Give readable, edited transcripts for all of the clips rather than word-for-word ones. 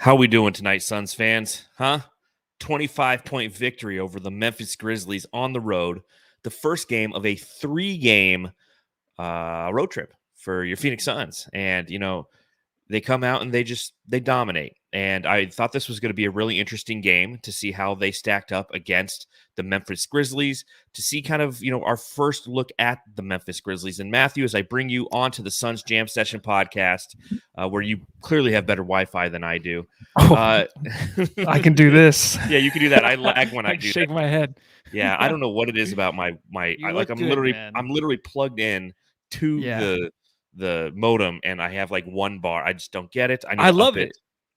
How we doing tonight, Suns fans? Huh? 25-point victory over the Memphis Grizzlies on the road. The first game of a 3-game road trip for your Phoenix Suns. And, they come out and they dominate. And I thought this was going to be a really interesting game to see how they stacked up against the Memphis Grizzlies, to see kind of, our first look at the Memphis Grizzlies. And Matthew, as I bring you onto the Suns Jam Session podcast, where you clearly have better Wi-Fi than I do. I can do this. Yeah, you can do that. I lag when I do shake that. my head. Yeah, I don't know what it is about I'm literally plugged in to the modem, and I have like one bar. I just don't get it. I love it.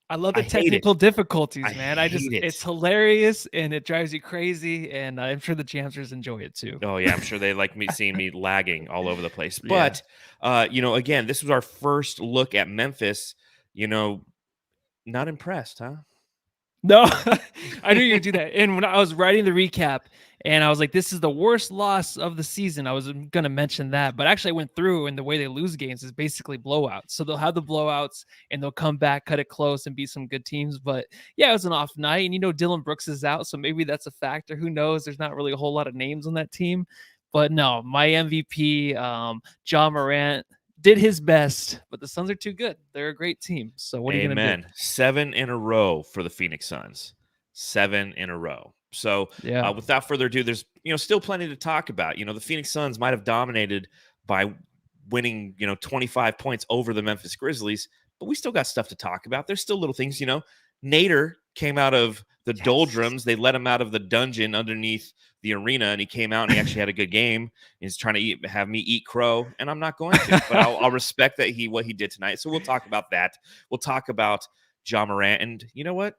I love the technical difficulties, man. It's hilarious and it drives you crazy, and I'm sure the Jamsters enjoy it too. Oh yeah, I'm sure they like seeing me lagging all over the place. But again, this was our first look at Memphis. Not impressed, huh? No, I knew you'd do that. And when I was writing the recap, and I was like, this is the worst loss of the season, I was going to mention that. But actually, I went through, and the way they lose games is basically blowouts. So they'll have the blowouts, and they'll come back, cut it close, and beat some good teams. But yeah, it was an off night. And, Dillon Brooks is out, so maybe that's a factor. Who knows? There's not really a whole lot of names on that team. But no, my MVP, Ja Morant, did his best, but the Suns are too good. They're a great team. So what are you going to do? 7 in a row for the Phoenix Suns. 7 in a row. So without further ado, there's still plenty to talk about. The Phoenix Suns might have dominated by winning 25 points over the Memphis Grizzlies, but we still got stuff to talk about. There's still little things. Nader came out of the doldrums. They let him out of the dungeon underneath the arena, and he came out and he actually had a good game. He's trying to have me eat crow, and I'm not going to, but I'll respect that what he did tonight. So we'll talk about that. We'll talk about Ja Morant, and you know what?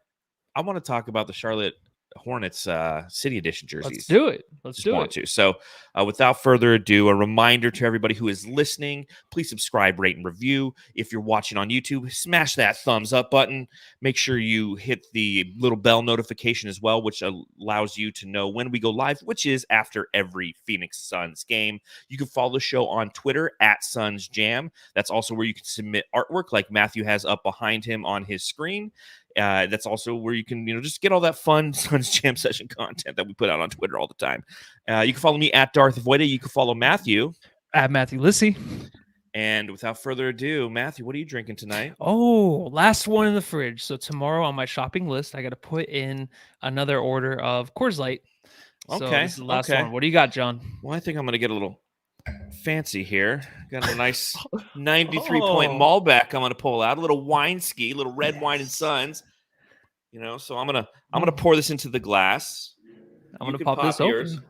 I want to talk about the Charlotte Hornets City Edition jerseys. Let's do it. So without further ado, a reminder to everybody who is listening, please subscribe, rate, and review. If you're watching on YouTube, smash that thumbs up button. Make sure you hit the little bell notification as well, which allows you to know when we go live, which is after every Phoenix Suns game. You can follow the show on Twitter at Suns Jam. That's also where you can submit artwork like Matthew has up behind him on his screen. That's also where you can, just get all that fun Suns Jam Session content that we put out on Twitter all the time. You can follow me at Darth Voida. You can follow Matthew at Matthew Lissy. And without further ado, Matthew, what are you drinking tonight? Oh, last one in the fridge. So tomorrow on my shopping list, I got to put in another order of Coors Light. So this is the last one. What do you got, John? Well, I think I'm going to get a little fancy here. Got a nice 93-point Malbec I'm going to pull out. A little wine ski, a little red wine and Suns. So I'm gonna pour this into the glass. I'm gonna pop this open.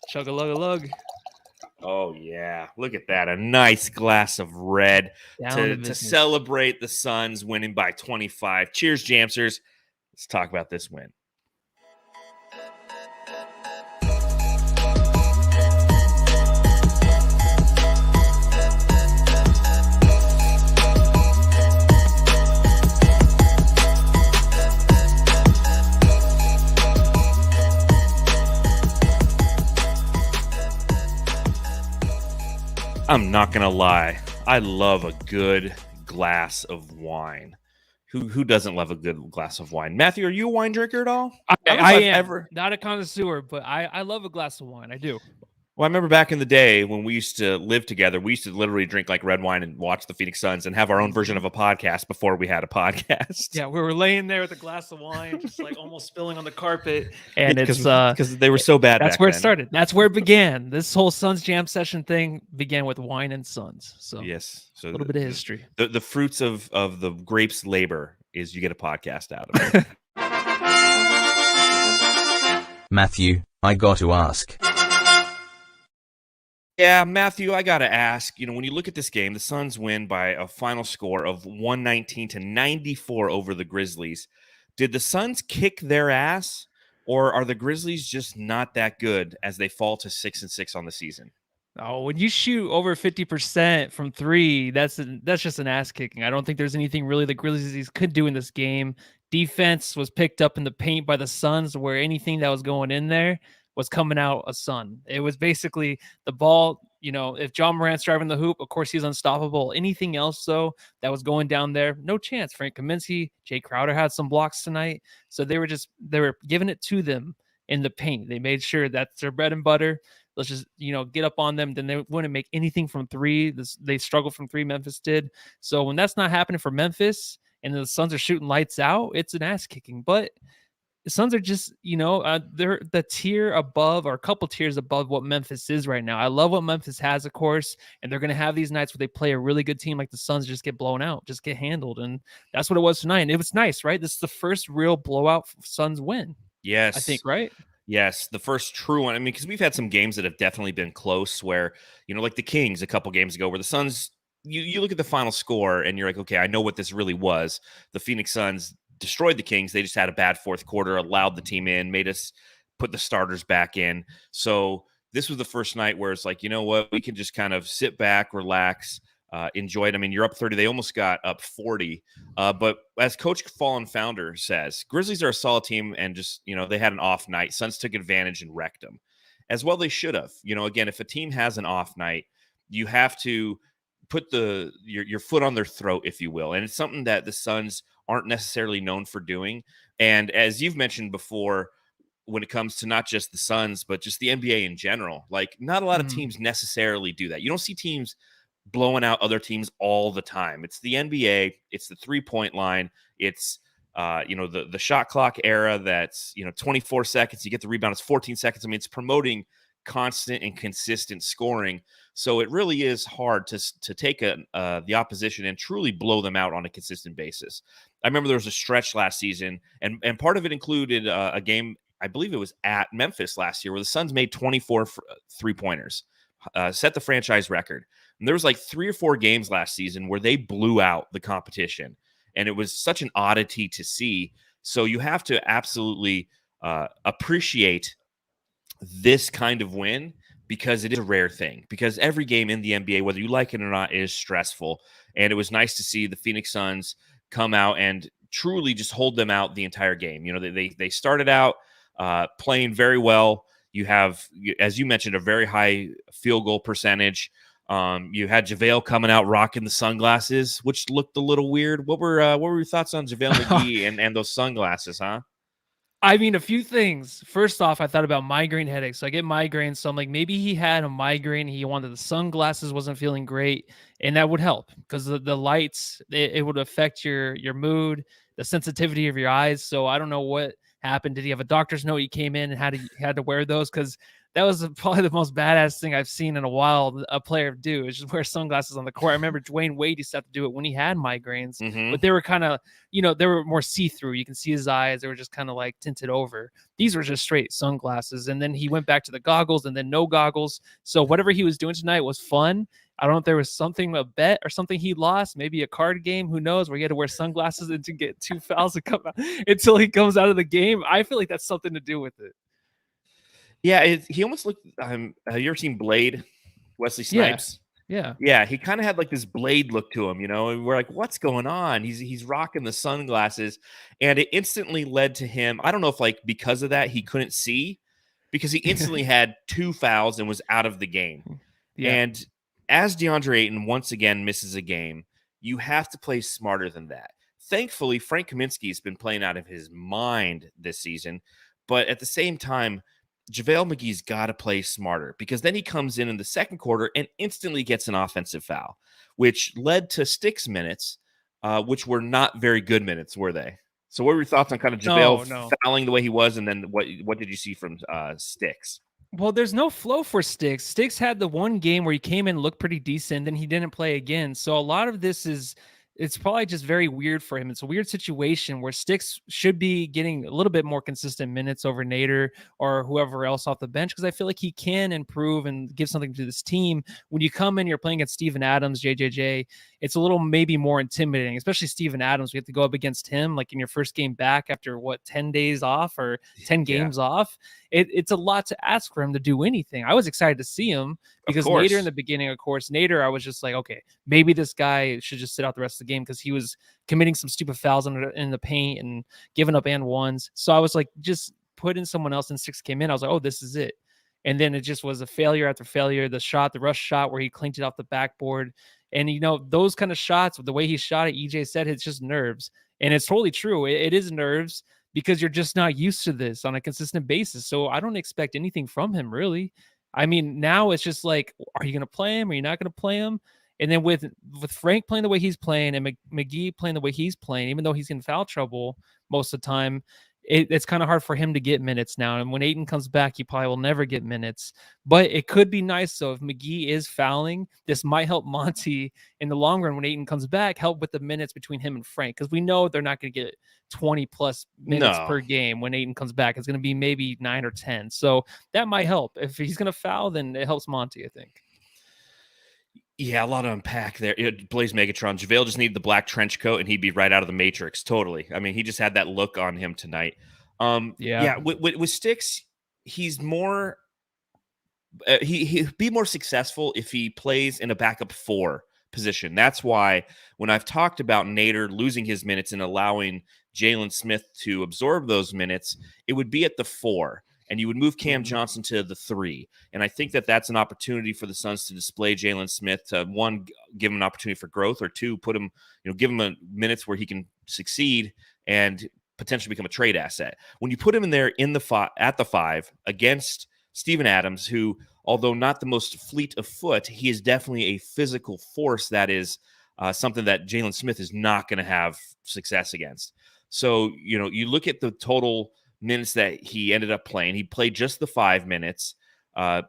Chug a lug a lug. Oh yeah, look at that! A nice glass of red to celebrate the Suns winning by 25. Cheers, Jamsters! Let's talk about this win. I'm not going to lie. I love a good glass of wine. Who doesn't love a good glass of wine? Matthew, are you a wine drinker at all? I am. Not a connoisseur, but I love a glass of wine. I do. Well, I remember back in the day when we used to live together, we used to literally drink like red wine and watch the Phoenix Suns and have our own version of a podcast before we had a podcast. Yeah, we were laying there with a glass of wine, just like almost spilling on the carpet. And it's because they were so bad. That's where it started. That's where it began. This whole Suns Jam Session thing began with wine and Suns. So yes, so a little bit of history. The fruits of the grapes' labor is you get a podcast out of it. Matthew, I got to ask. Yeah, Matthew, I got to ask, when you look at this game, the Suns win by a final score of 119-94 over the Grizzlies. Did the Suns kick their ass, or are the Grizzlies just not that good as they fall to 6-6 on the season? Oh, when you shoot over 50% from three, that's just an ass kicking. I don't think there's anything really the Grizzlies could do in this game. Defense was picked up in the paint by the Suns, where anything that was going in there was coming out a Sun. It was basically the ball, if John Morant's driving the hoop, of course he's unstoppable. Anything else though that was going down there, no chance. Frank Kaminsky, Jae Crowder had some blocks tonight, so they were giving it to them in the paint. They made sure that's their bread and butter. Let's just get up on them. Then they wouldn't make anything from three. They struggled from three. Memphis did. So when that's not happening for Memphis and the Suns are shooting lights out, it's an ass kicking. But the Suns are just, they're the tier above or a couple tiers above what Memphis is right now. I love what Memphis has, of course, and they're going to have these nights where they play a really good team like the Suns, just get blown out, just get handled. And that's what it was tonight. And it was nice, right? This is the first real blowout Suns win. Yes. I think, right? Yes, the first true one. I mean, because we've had some games that have definitely been close where, like the Kings a couple games ago where the Suns, you look at the final score and you're like, okay, I know what this really was. The Phoenix Suns destroyed the Kings. They just had a bad fourth quarter, allowed the team in, made us put the starters back in. So this was the first night where it's like, you know what, we can just kind of sit back, relax, enjoy it. I mean, you're up 30. They almost got up 40. But as Coach Fallen Founder says, Grizzlies are a solid team and just, they had an off night. Suns took advantage and wrecked them. As well they should have. Again, if a team has an off night, you have to put your foot on their throat, if you will. And it's something that the Suns aren't necessarily known for doing. And as you've mentioned before, when it comes to not just the Suns, but just the NBA in general, like not a lot of teams necessarily do that. You don't see teams blowing out other teams all the time. It's the NBA. It's the 3-point line. It's the shot clock era. That's 24 seconds. You get the rebound. It's 14 seconds. I mean, it's promoting constant and consistent scoring. So it really is hard to take the opposition and truly blow them out on a consistent basis. I remember there was a stretch last season, and part of it included a game. I believe it was at Memphis last year where the Suns made 24 3-pointers, set the franchise record. And there was like 3 or 4 games last season where they blew out the competition. And it was such an oddity to see. So you have to absolutely appreciate this kind of win because it is a rare thing. Because every game in the NBA, whether you like it or not, is stressful. And it was nice to see the Phoenix Suns come out and truly just hold them out the entire game. They started out playing very well. You have, as you mentioned, a very high field goal percentage. You had JaVale coming out rocking the sunglasses, which looked a little weird. What were your thoughts on JaVale McGee and those sunglasses, huh? I mean, a few things. First off, I thought about migraine headaches. So I get migraines, so I'm like, maybe he had a migraine. He wanted the sunglasses, wasn't feeling great, and that would help because the lights, it would affect your mood, the sensitivity of your eyes. So I don't know what happened. Did he have a doctor's note? He came in and had to wear those because that was probably the most badass thing I've seen in a while a player do is just wear sunglasses on the court. I remember Dwayne Wade used to have to do it when he had migraines, but they were kind of, they were more see-through. You can see his eyes. They were just kind of like tinted over. These were just straight sunglasses. And then he went back to the goggles and then no goggles. So whatever he was doing tonight was fun. I don't know if there was something, a bet or something he lost, maybe a card game, who knows, where he had to wear sunglasses and to get 2 fouls to come out until he comes out of the game. I feel like that's something to do with it. Yeah, he almost looked. Have you ever seen Blade? Wesley Snipes. Yeah. He kind of had like this Blade look to him, and we're like, "What's going on?" He's rocking the sunglasses, and it instantly led to him. I don't know if like because of that he couldn't see, because he instantly had 2 fouls and was out of the game. Yeah. And as DeAndre Ayton once again misses a game, you have to play smarter than that. Thankfully, Frank Kaminsky has been playing out of his mind this season, but at the same time, JaVale McGee's got to play smarter because then he comes in the second quarter and instantly gets an offensive foul, which led to Sticks minutes, which were not very good minutes, were they? So what were your thoughts on kind of JaVale fouling the way he was, and then what did you see from Sticks? Well, there's no flow for Sticks. Sticks had the one game where he came in, looked pretty decent, then he didn't play again. So a lot of this it's probably just very weird for him. It's a weird situation where Sticks should be getting a little bit more consistent minutes over Nader or whoever else off the bench, because I feel like he can improve and give something to this team. When you come in, you're playing against Steven Adams, JJJ, it's a little maybe more intimidating, especially Steven Adams. We have to go up against him like in your first game back after 10 days off or 10 games off. It's a lot to ask for him to do anything. I was excited to see him because Nader in the beginning, of course, Nader, I was just like, okay, maybe this guy should just sit out the rest of the game because he was committing some stupid fouls in the paint and giving up and ones. So I was like, just put in someone else, and Sticks came in. I was like, oh, this is it. And then it just was a failure after failure. The rush shot where he clinked it off the backboard. And, those kind of shots, the way he shot it, EJ said it's just nerves. And it's totally true. It is nerves because you're just not used to this on a consistent basis. So I don't expect anything from him, really. I mean, now it's just like, are you going to play him? Are you not going to play him? And then with Frank playing the way he's playing and McGee playing the way he's playing, even though he's in foul trouble most of the time, it's kind of hard for him to get minutes now. And when Ayton comes back, he probably will never get minutes. But it could be nice, though, if McGee is fouling. This might help Monty in the long run when Ayton comes back, help with the minutes between him and Frank. Because we know they're not going to get 20-plus minutes per game when Ayton comes back. It's going to be maybe 9 or 10. So that might help. If he's going to foul, then it helps Monty, I think. Yeah, a lot to unpack there. Blaze Megatron. JaVale just needed the black trench coat, and he'd be right out of the Matrix. Totally. I mean, he just had that look on him tonight. With Sticks, he's more. He'd be more successful if he plays in a backup 4 position. That's why when I've talked about Nader losing his minutes and allowing Jalen Smith to absorb those minutes, it would be at the 4. And you would move Cam Johnson to the 3. And I think that that's an opportunity for the Suns to display Jalen Smith to, 1, give him an opportunity for growth, or 2, put him, give him minutes where he can succeed and potentially become a trade asset. When you put him in there at the 5 against Steven Adams, who, although not the most fleet of foot, he is definitely a physical force that is something that Jalen Smith is not going to have success against. So, you look at the total minutes that he ended up playing. He played just the 5 minutes.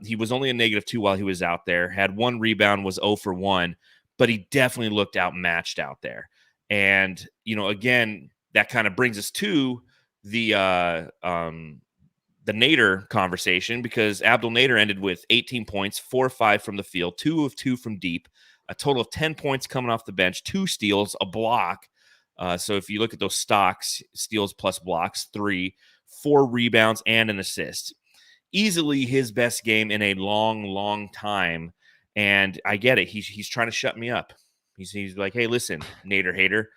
He was only a -2 while he was out there, had 1 rebound, was 0 for 1, but he definitely looked outmatched out there. And, again, that kind of brings us to the Nader conversation, because Abdel Nader ended with 18 points, 4 of 5 from the field, 2 of 2 from deep, a total of 10 points coming off the bench, 2 steals, a block. So if you look at those stocks, steals plus blocks, 3, 4 rebounds, and an assist. Easily his best game in a long, long time. And I get it. He's trying to shut me up. He's like, hey, listen, Nader hater,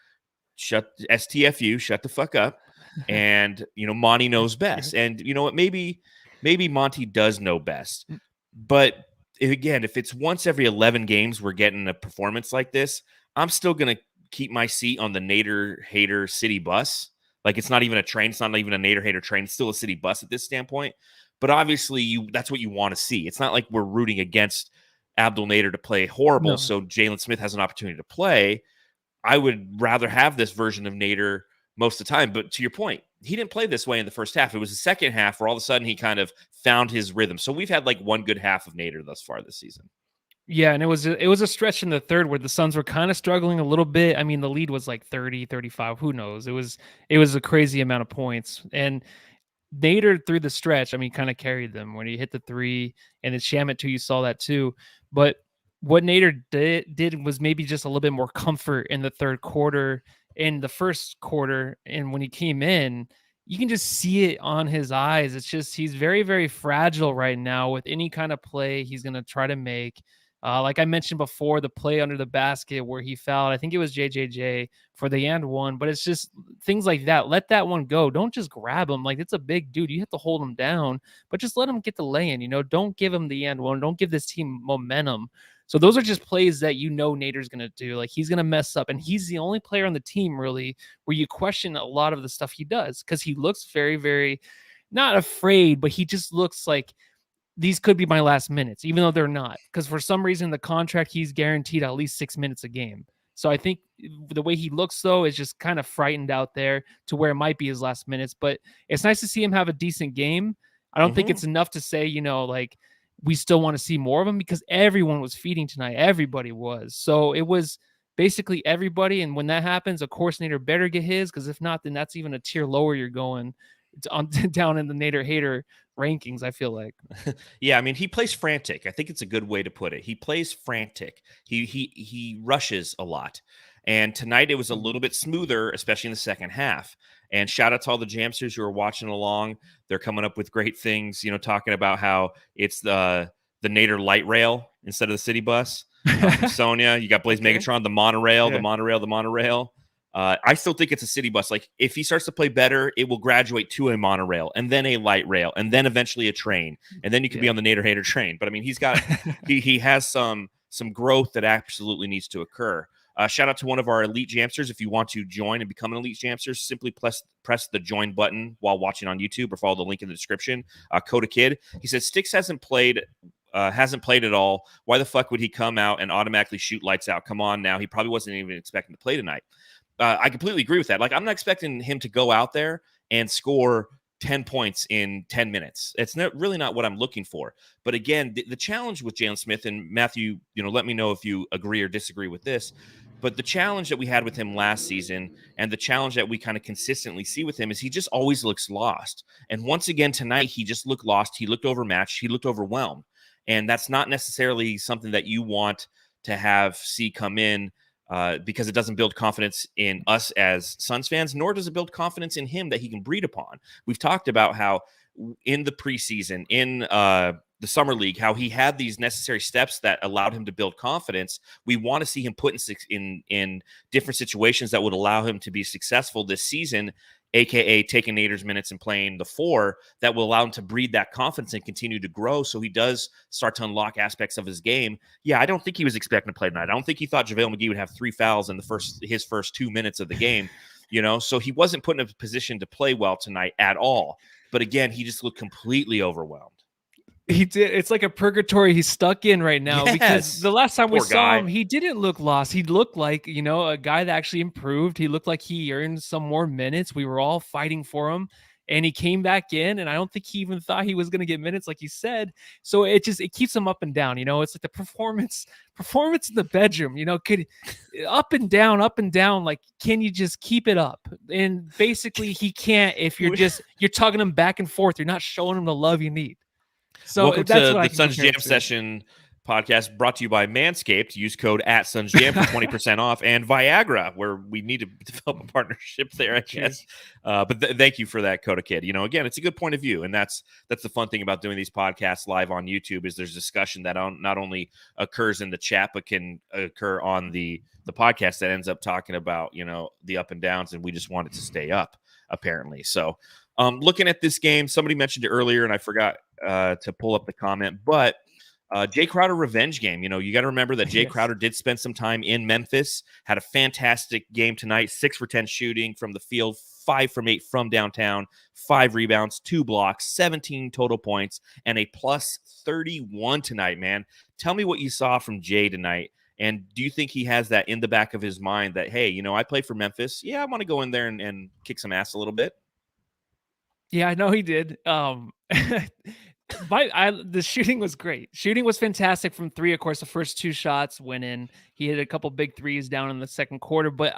STFU, shut the fuck up. And, Monty knows best. And you know what? Maybe Monty does know best. But again, if it's once every 11 games we're getting a performance like this, I'm still going to keep my seat on the Nader hater city bus. Like, it's not even a train. It's not even a Nader hater train. It's still a city bus at this standpoint. But obviously, that's what you want to see. It's not like we're rooting against Abdel Nader to play horrible, so Jalen Smith has an opportunity to play. I would rather have this version of Nader most of the time. But to your point, he didn't play this way in the first half. It was the second half where all of a sudden he kind of found his rhythm. So we've had like one good half of Nader thus far this season. Yeah, and it was a stretch in the third where the Suns were kind of struggling a little bit. I mean, the lead was like 30, 35, who knows? It was a crazy amount of points. And Nader through the stretch, I mean, kind of carried them when he hit the 3, and then Shamet too, you saw that too. But what Nader did was maybe just a little bit more comfort in the third quarter. In the first quarter, and when he came in, you can just see it on his eyes. It's just he's very, very fragile right now with any kind of play he's going to try to make. Like I mentioned before, the play under the basket where he fouled, I think it was JJJ for the and one, but it's just things like that. Let that one go. Don't just grab him. Like, it's a big dude. You have to hold him down, but just let him get the lay-in. Don't give him the and one. Don't give this team momentum. So those are just plays that Nader's going to do. Like, he's going to mess up, and he's the only player on the team really where you question a lot of the stuff he does, because he looks very, very not afraid, but he just looks like these could be my last minutes, even though they're not, because for some reason the contract, he's guaranteed at least 6 minutes a game. So I think the way he looks, though, is just kind of frightened out there to where it might be his last minutes. But it's nice to see him have a decent game. I don't think it's enough to say, like, we still want to see more of him, because everyone was feeding tonight. Everybody was. So it was basically everybody. And when that happens, of course, Nader better get his, because if not, then that's even a tier lower you're going down in the Nader hater rankings, I feel like. Yeah, I mean, he plays frantic. I think it's a good way to put it. He plays frantic. He rushes a lot. And tonight it was a little bit smoother, especially in the second half. And shout out to all the Jamsters who are watching along. They're coming up with great things, talking about how it's the Nader light rail instead of the city bus. Sonia, you got Blaze Megatron, the monorail, the monorail. I still think it's a city bus. Like, if he starts to play better, it will graduate to a monorail and then a light rail and then eventually a train. And then you can be on the Nader Hater train. But I mean, he has some growth that absolutely needs to occur. Shout out to one of our elite jamsters. If you want to join and become an elite jamster, simply press the join button while watching on YouTube or follow the link in the description. Coda Kid, he said Sticks hasn't played at all. Why the fuck would he come out and automatically shoot lights out? Come on now. He probably wasn't even expecting to play tonight. I completely agree with that. Like, I'm not expecting him to go out there and score 10 points in 10 minutes. It's really not what I'm looking for. But again, the challenge with Jalen Smith, and Matthew, let me know if you agree or disagree with this, but the challenge that we had with him last season and the challenge that we kind of consistently see with him is he just always looks lost. And once again tonight, he just looked lost. He looked overmatched. He looked overwhelmed. And that's not necessarily something that you want to see come in, because it doesn't build confidence in us as Suns fans, nor does it build confidence in him that he can breed upon. We've talked about how in the preseason, in the summer league, how he had these necessary steps that allowed him to build confidence. We want to see him put in different situations that would allow him to be successful this season, aka taking Nader's minutes and playing the 4, that will allow him to breed that confidence and continue to grow so he does start to unlock aspects of his game. Yeah, I don't think he was expecting to play tonight. I don't think he thought Javale McGee would have 3 fouls in his first 2 minutes of the game, so he wasn't put in a position to play well tonight at all. But again, he just looked completely overwhelmed. He did. It's like a purgatory he's stuck in right now, because the last time we saw him, he didn't look lost. He looked like, a guy that actually improved. He looked like he earned some more minutes. We were all fighting for him, and he came back in, and I don't think he even thought he was going to get minutes, like he said. So it keeps him up and down. It's like the performance in the bedroom, could up and down. Like, can you just keep it up? And basically he can't, if you're tugging him back and forth, you're not showing him the love you need. So welcome to the Suns Jam Session podcast, brought to you by Manscaped. Use code @SunsJam for 20% off, and Viagra, where we need to develop a partnership there, I guess. But thank you for that, Coda Kid. Again, it's a good point of view, and that's the fun thing about doing these podcasts live on YouTube, is there's discussion that not only occurs in the chat, but can occur on the podcast that ends up talking about the up and downs, and we just want it to stay up, apparently. So looking at this game, somebody mentioned it earlier, and I forgot to pull up the comment, but Jae Crowder revenge game. You got to remember that Jae Crowder did spend some time in Memphis, had a fantastic game tonight, 6 for 10 shooting from the field, 5 from 8 from downtown, 5 rebounds, 2 blocks, 17 total points, and a plus 31 tonight, man. Tell me what you saw from Jae tonight. And do you think he has that in the back of his mind that, hey, I played for Memphis. Yeah, I want to go in there and kick some ass a little bit? Yeah, I know he did. The shooting was great. Shooting was fantastic from 3. Of course, the first 2 shots went in. He hit a couple big threes down in the second quarter. But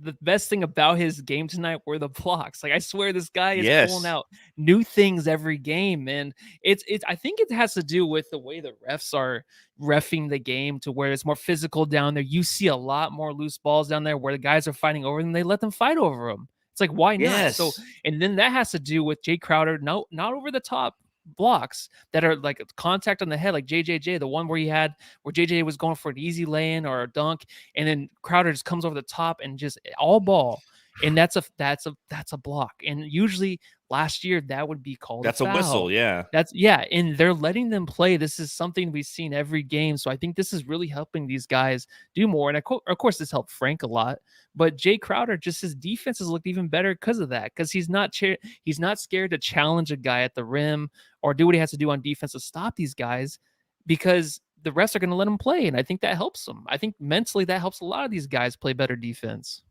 the best thing about his game tonight were the blocks. Like, I swear, this guy is pulling out new things every game, and I think it has to do with the way the refs are reffing the game to where it's more physical down there. You see a lot more loose balls down there where the guys are fighting over them. They let them fight over them. It's like, why not? So, and then that has to do with Jae Crowder, not over the top blocks that are like contact on the head, like JJJ, the one where JJ was going for an easy lay-in or a dunk, and then Crowder just comes over the top and just all ball, and that's a block. And usually last year that would be called a whistle. And they're letting them play. This is something we've seen every game, so I think this is really helping these guys do more. And of course this helped Frank a lot, but Jae Crowder, just his defense has looked even better because of that, because he's not scared to challenge a guy at the rim or do what he has to do on defense to stop these guys, because the refs are going to let him play, and I think that helps them. I think mentally that helps a lot of these guys play better defense.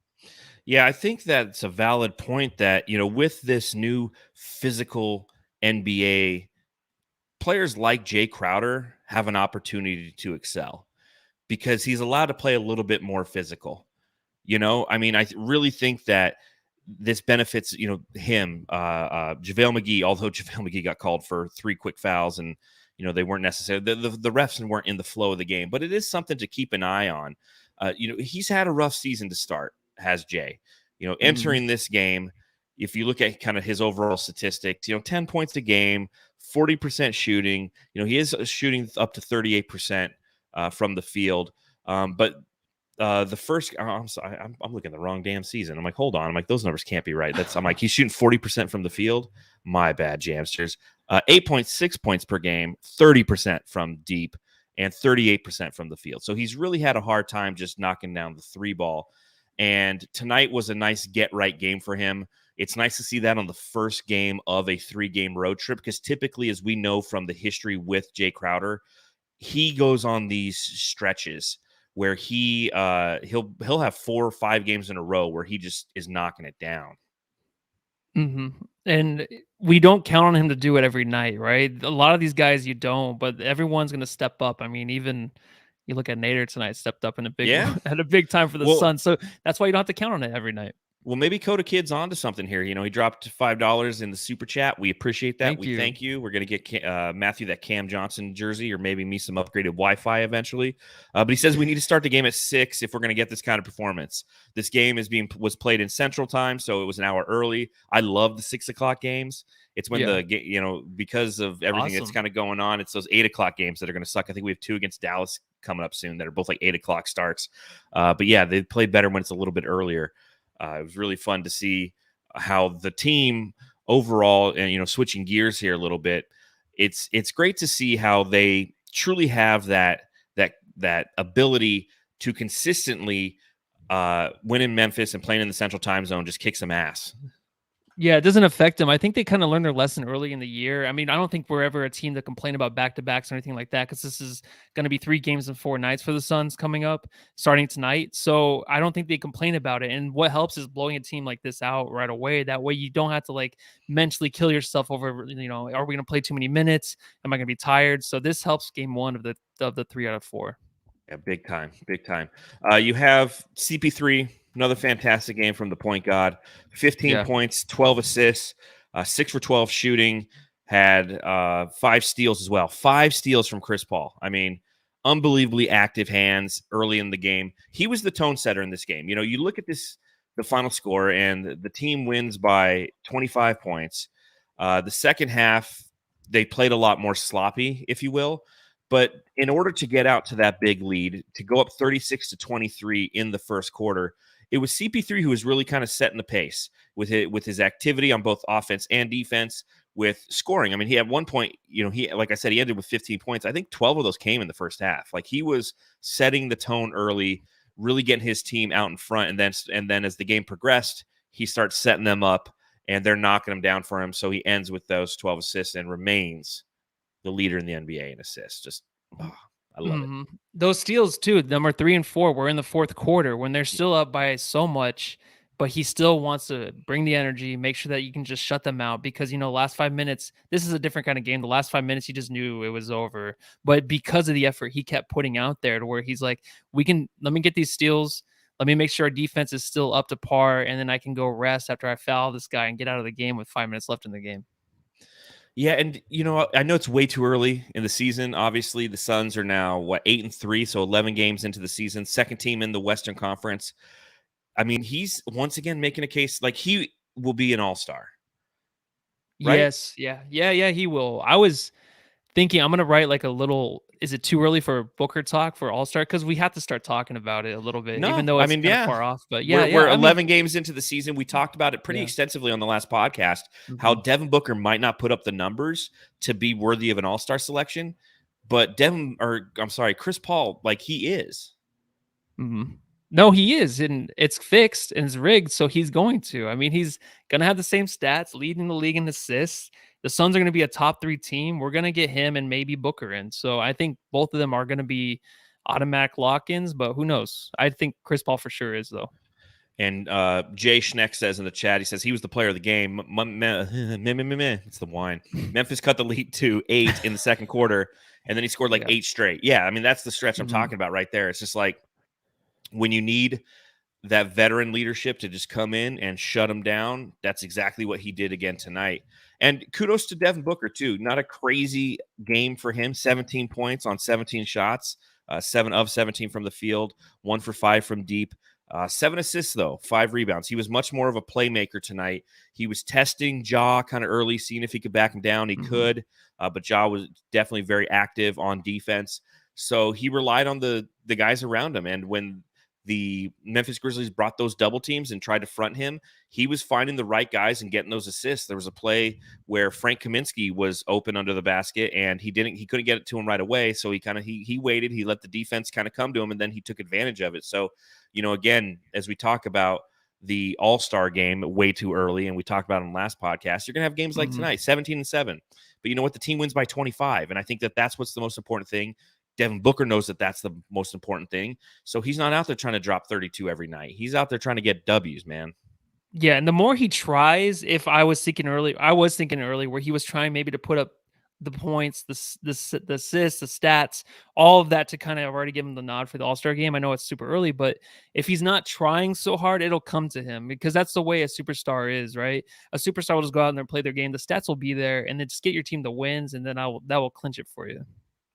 Yeah, I think that's a valid point that, with this new physical NBA, players like Jae Crowder have an opportunity to excel because he's allowed to play a little bit more physical. I mean, I really think that this benefits, him, JaVale McGee, although JaVale McGee got called for 3 quick fouls and, they weren't necessary. The refs weren't in the flow of the game, but it is something to keep an eye on. He's had a rough season to start, has Jae. Entering this game, if you look at kind of his overall statistics, 10 points a game, 40% shooting. He is shooting up to 38% from the field. But The first, I'm sorry, I'm looking at the wrong damn season. I'm like, hold on. I'm like, those numbers can't be right. I'm like, he's shooting 40% from the field. My bad, Jamsters. 8.6 points per game, 30% from deep, and 38% from the field. So he's really had a hard time just knocking down the three ball. And tonight was a nice get right game for him. It's nice to see that on the first game of a 3-game road trip, because typically, as we know from the history with Jae Crowder, he goes on these stretches where he'll have 4 or 5 games in a row where he just is knocking it down. Mm-hmm. And we don't count on him to do it every night, right? A lot of these guys you don't, but everyone's going to step up. I mean, even you look at Nader tonight, stepped up in at a big time for the Suns. So that's why you don't have to count on it every night. Well, maybe Coda Kid's onto something here. He dropped $5 in the super chat. We appreciate that. Thank you. We're going to get Matthew that Cam Johnson jersey, or maybe me some upgraded Wi-Fi eventually. But he says we need to start the game at 6 if we're going to get this kind of performance. This game was played in Central Time, so it was an hour early. I love the 6 o'clock games. It's when because of everything that's kind of going on, it's those 8 o'clock games that are going to suck. I think we have 2 against Dallas coming up soon that are both like 8 o'clock starts. But yeah, they play better when it's a little bit earlier. It was really fun to see how the team overall, and switching gears here a little bit, it's great to see how they truly have that ability to consistently win in Memphis and playing in the Central Time Zone, just kick some ass. Yeah, it doesn't affect them. I think they kind of learned their lesson early in the year. I mean, I don't think we're ever a team to complain about back-to-backs or anything like that, because this is going to be 3 games in 4 nights for the Suns coming up, starting tonight. So I don't think they complain about it. And what helps is blowing a team like this out right away. That way you don't have to mentally kill yourself over, are we going to play too many minutes? Am I going to be tired? So this helps game 1 of the 3 out of 4. Yeah, big time. You have CP3, another fantastic game from the point guard. 15 points, 12 assists, 6 for 12 shooting, had 5 steals as well. 5 steals from Chris Paul. I mean, unbelievably active hands early in the game. He was the tone setter in this game. You look at the final score, and the team wins by 25 points. The second half, they played a lot more sloppy, if you will. But in order to get out to that big lead, to go up 36-23 in the first quarter, it was CP3 who was really kind of setting the pace with his activity on both offense and defense, with scoring. I mean, he had one point, like I said, he ended with 15 points. I think 12 of those came in the first half. Like, he was setting the tone early, really getting his team out in front. And then as the game progressed, he starts setting them up, and they're knocking them down for him. So he ends with those 12 assists and remains the leader in the NBA in assists. I love it. Those steals too, number 3 and 4, were in the fourth quarter when they're still up by so much, but he still wants to bring the energy, make sure that you can just shut them out, because last 5 minutes, this is a different kind of game. The last 5 minutes, he just knew it was over. But because of the effort he kept putting out there, to where he's like, let me get these steals. Let me make sure our defense is still up to par, and then I can go rest after I foul this guy and get out of the game with 5 minutes left in the game. Yeah, and I know it's way too early in the season. Obviously, the Suns are now 8-3, so 11 games into the season, second team in the Western Conference. I mean, he's once again making a case like he will be an all-star. Right? Yes, yeah, he will. I was thinking I'm gonna write a little. Is it too early for Booker talk for All Star? Because we have to start talking about it a little bit, even though it's kind of far off. But we're 11 games into the season. We talked about it pretty extensively on the last podcast. How Devin Booker might not put up the numbers to be worthy of an All Star selection, but Chris Paul, he is. No, he is, and it's fixed and it's rigged, so he's going to. I mean, he's gonna have the same stats, leading the league in assists. The Suns are going to be a top 3 team. We're going to get him and maybe Booker in. So I think both of them are going to be automatic lock-ins, but who knows? I think Chris Paul for sure is, though. And Jay Schneck says in the chat, he says he was the player of the game. It's the wine. Memphis cut the lead to 8 in the second quarter, and then he scored 8 straight. Yeah, I mean, that's the stretch I'm talking about right there. It's just when you need that veteran leadership to just come in and shut them down, that's exactly what he did again tonight. And kudos to Devin Booker, too. Not a crazy game for him. 17 points on 17 shots, 7 of 17 from the field, 1 for 5 from deep. 7 assists, though, 5 rebounds. He was much more of a playmaker tonight. He was testing Ja kind of early, seeing if he could back him down. He could, but Ja was definitely very active on defense. So he relied on the guys around him. And when the Memphis Grizzlies brought those double teams and tried to front him, he was finding the right guys and getting those assists. There was a play where Frank Kaminsky was open under the basket, and he couldn't get it to him right away. So he waited, he let the defense kind of come to him, and then he took advantage of it. So, again, as we talk about the All-Star game way too early, and we talked about it in the last podcast, you're going to have games like tonight, 17-7. But you know what? The team wins by 25, and I think that's what's the most important thing. Devin Booker knows that that's the most important thing. So he's not out there trying to drop 32 every night. He's out there trying to get W's, man. Yeah, and the more he tries, I was thinking early where he was trying maybe to put up the points, the assists, the stats, all of that to kind of already give him the nod for the All-Star game. I know it's super early, but if he's not trying so hard, it'll come to him, because that's the way a superstar is, right? A superstar will just go out there and play their game. The stats will be there, and then just get your team the wins, and then that will clinch it for you.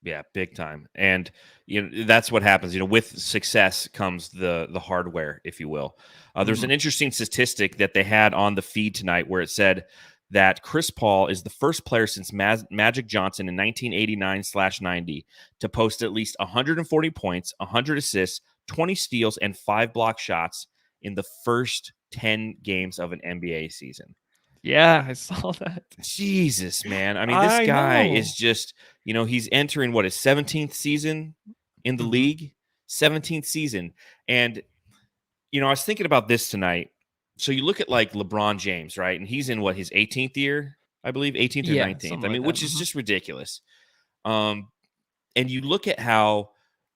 Yeah, big time. And that's what happens. With success comes the hardware, if you will. There's an interesting statistic that they had on the feed tonight where it said that Chris Paul is the first player since Magic Johnson in 1989/90 to post at least 140 points, 100 assists, 20 steals, and 5 block shots in the first 10 games of an NBA season. Yeah, I saw that. Jesus, man. I mean, this guy is just, he's entering his 17th season in the league, 17th season. And, I was thinking about this tonight. So you look at like LeBron James, right? And he's in his 18th year, I believe, 18th or 19th. I mean, which is just ridiculous. And you look at how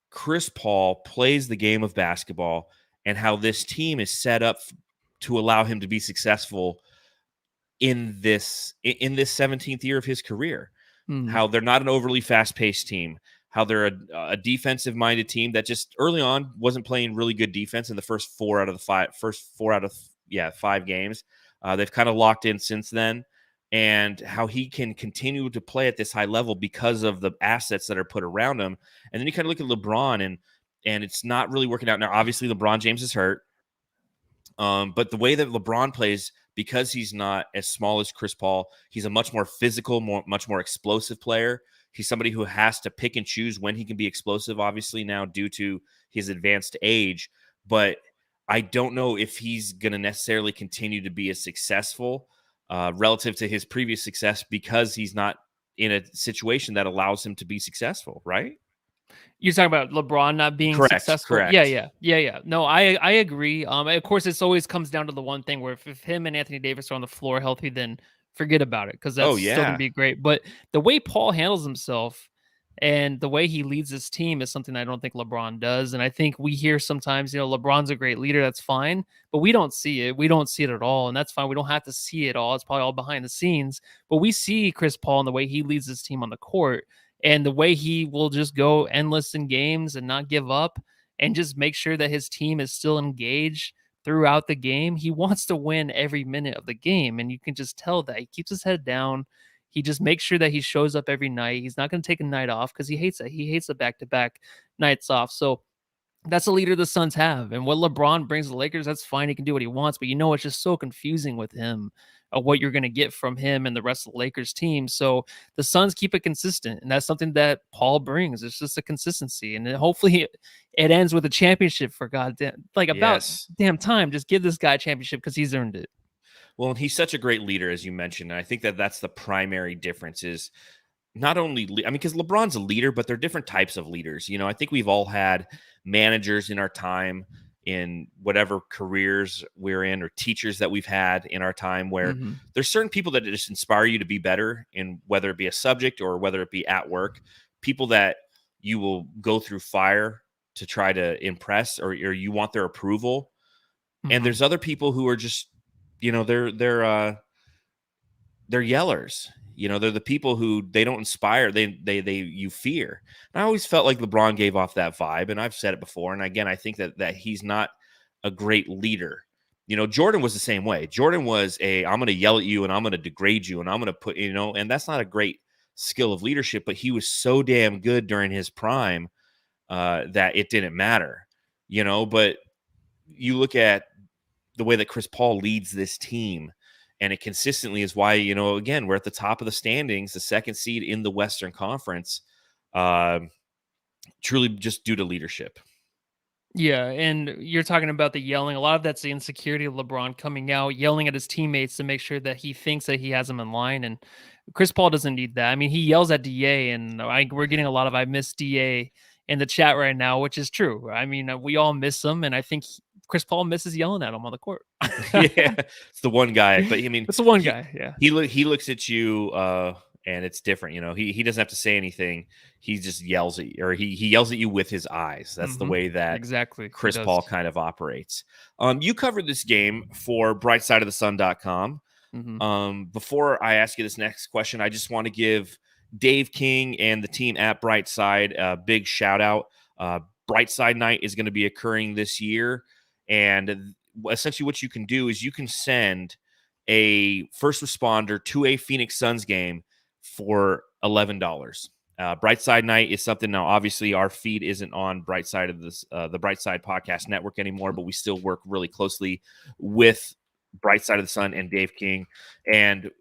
Chris Paul plays the game of basketball and how this team is set up to allow him to be successful in this 17th year of his career. How they're not an overly fast-paced team, how they're a defensive-minded team that just early on wasn't playing really good defense in the first 4 out of 5 games. They've kind of locked in since then, and how he can continue to play at this high level because of the assets that are put around him. And then you kind of look at LeBron, and it's not really working out. Now, obviously, LeBron James is hurt, but the way that LeBron plays, because he's not as small as Chris Paul, he's a much more physical, much more explosive player. He's somebody who has to pick and choose when he can be explosive, obviously now due to his advanced age. But I don't know if he's going to necessarily continue to be as successful relative to his previous success, because he's not in a situation that allows him to be successful, right? You're talking about LeBron not being successful? Correct. Yeah. No, I agree. Of course, it always comes down to the one thing where if him and Anthony Davis are on the floor healthy, then forget about it, because that's still going to be great. But the way Paul handles himself and the way he leads his team is something I don't think LeBron does. And I think we hear sometimes, LeBron's a great leader. That's fine. But we don't see it. We don't see it at all. And that's fine. We don't have to see it all. It's probably all behind the scenes. But we see Chris Paul and the way he leads his team on the court, and the way he will just go endless in games and not give up and just make sure that his team is still engaged throughout the game. He wants to win every minute of the game, and you can just tell that. He keeps his head down. He just makes sure that he shows up every night. He's not going to take a night off because he hates it. He hates the back-to-back nights off. So that's a leader the Suns have. And what LeBron brings to the Lakers, that's fine. He can do what he wants. But it's just so confusing with him, what you're going to get from him and the rest of the Lakers team. So the Suns keep it consistent, and that's something that Paul brings. It's just a consistency, and hopefully it ends with a championship, for goddamn, damn time. Just give this guy a championship because he's earned it. Well, and he's such a great leader, as you mentioned, and I think that's the primary difference is not only, because LeBron's a leader, but they're different types of leaders. I think we've all had managers in our time, in whatever careers we're in, or teachers that we've had in our time, where there's certain people that just inspire you to be better, in whether it be a subject or whether it be at work, people that you will go through fire to try to impress, or you want their approval. And there's other people who are just, they're yellers. They're the people who they don't inspire. You fear. And I always felt like LeBron gave off that vibe, and I've said it before. And again, I think that he's not a great leader. Jordan was the same way. Jordan was I'm going to yell at you, and I'm going to degrade you, and I'm going to put, and that's not a great skill of leadership, but he was so damn good during his prime that it didn't matter, but you look at the way that Chris Paul leads this team, and it consistently is why, again, we're at the top of the standings, the second seed in the Western Conference, truly just due to leadership. Yeah, and you're talking about the yelling. A lot of that's the insecurity of LeBron coming out, yelling at his teammates to make sure that he thinks that he has him in line. And Chris Paul doesn't need that. I mean, he yells at DA, and we're getting a lot of "I miss DA" in the chat right now, which is true. I mean, we all miss him, and I think Chris Paul misses yelling at him on the court. Yeah, it's the one guy, but I mean, it's the one guy. Yeah, he looks at you, and it's different. You know, he doesn't have to say anything. He just yells at you, or he yells at you with his eyes. That's the way that exactly Chris Paul kind of operates. You covered this game for BrightSideOfTheSun.com. Before I ask you this next question, I just want to give Dave King and the team at Brightside a big shout out. Brightside Night is going to be occurring this year, and essentially what you can do is you can send a first responder to a Phoenix Suns game for $11. Brightside Night is something. Now, obviously, our feed isn't on Brightside of this, the Brightside Podcast Network anymore, but we still work really closely with Brightside of the Sun and Dave King. And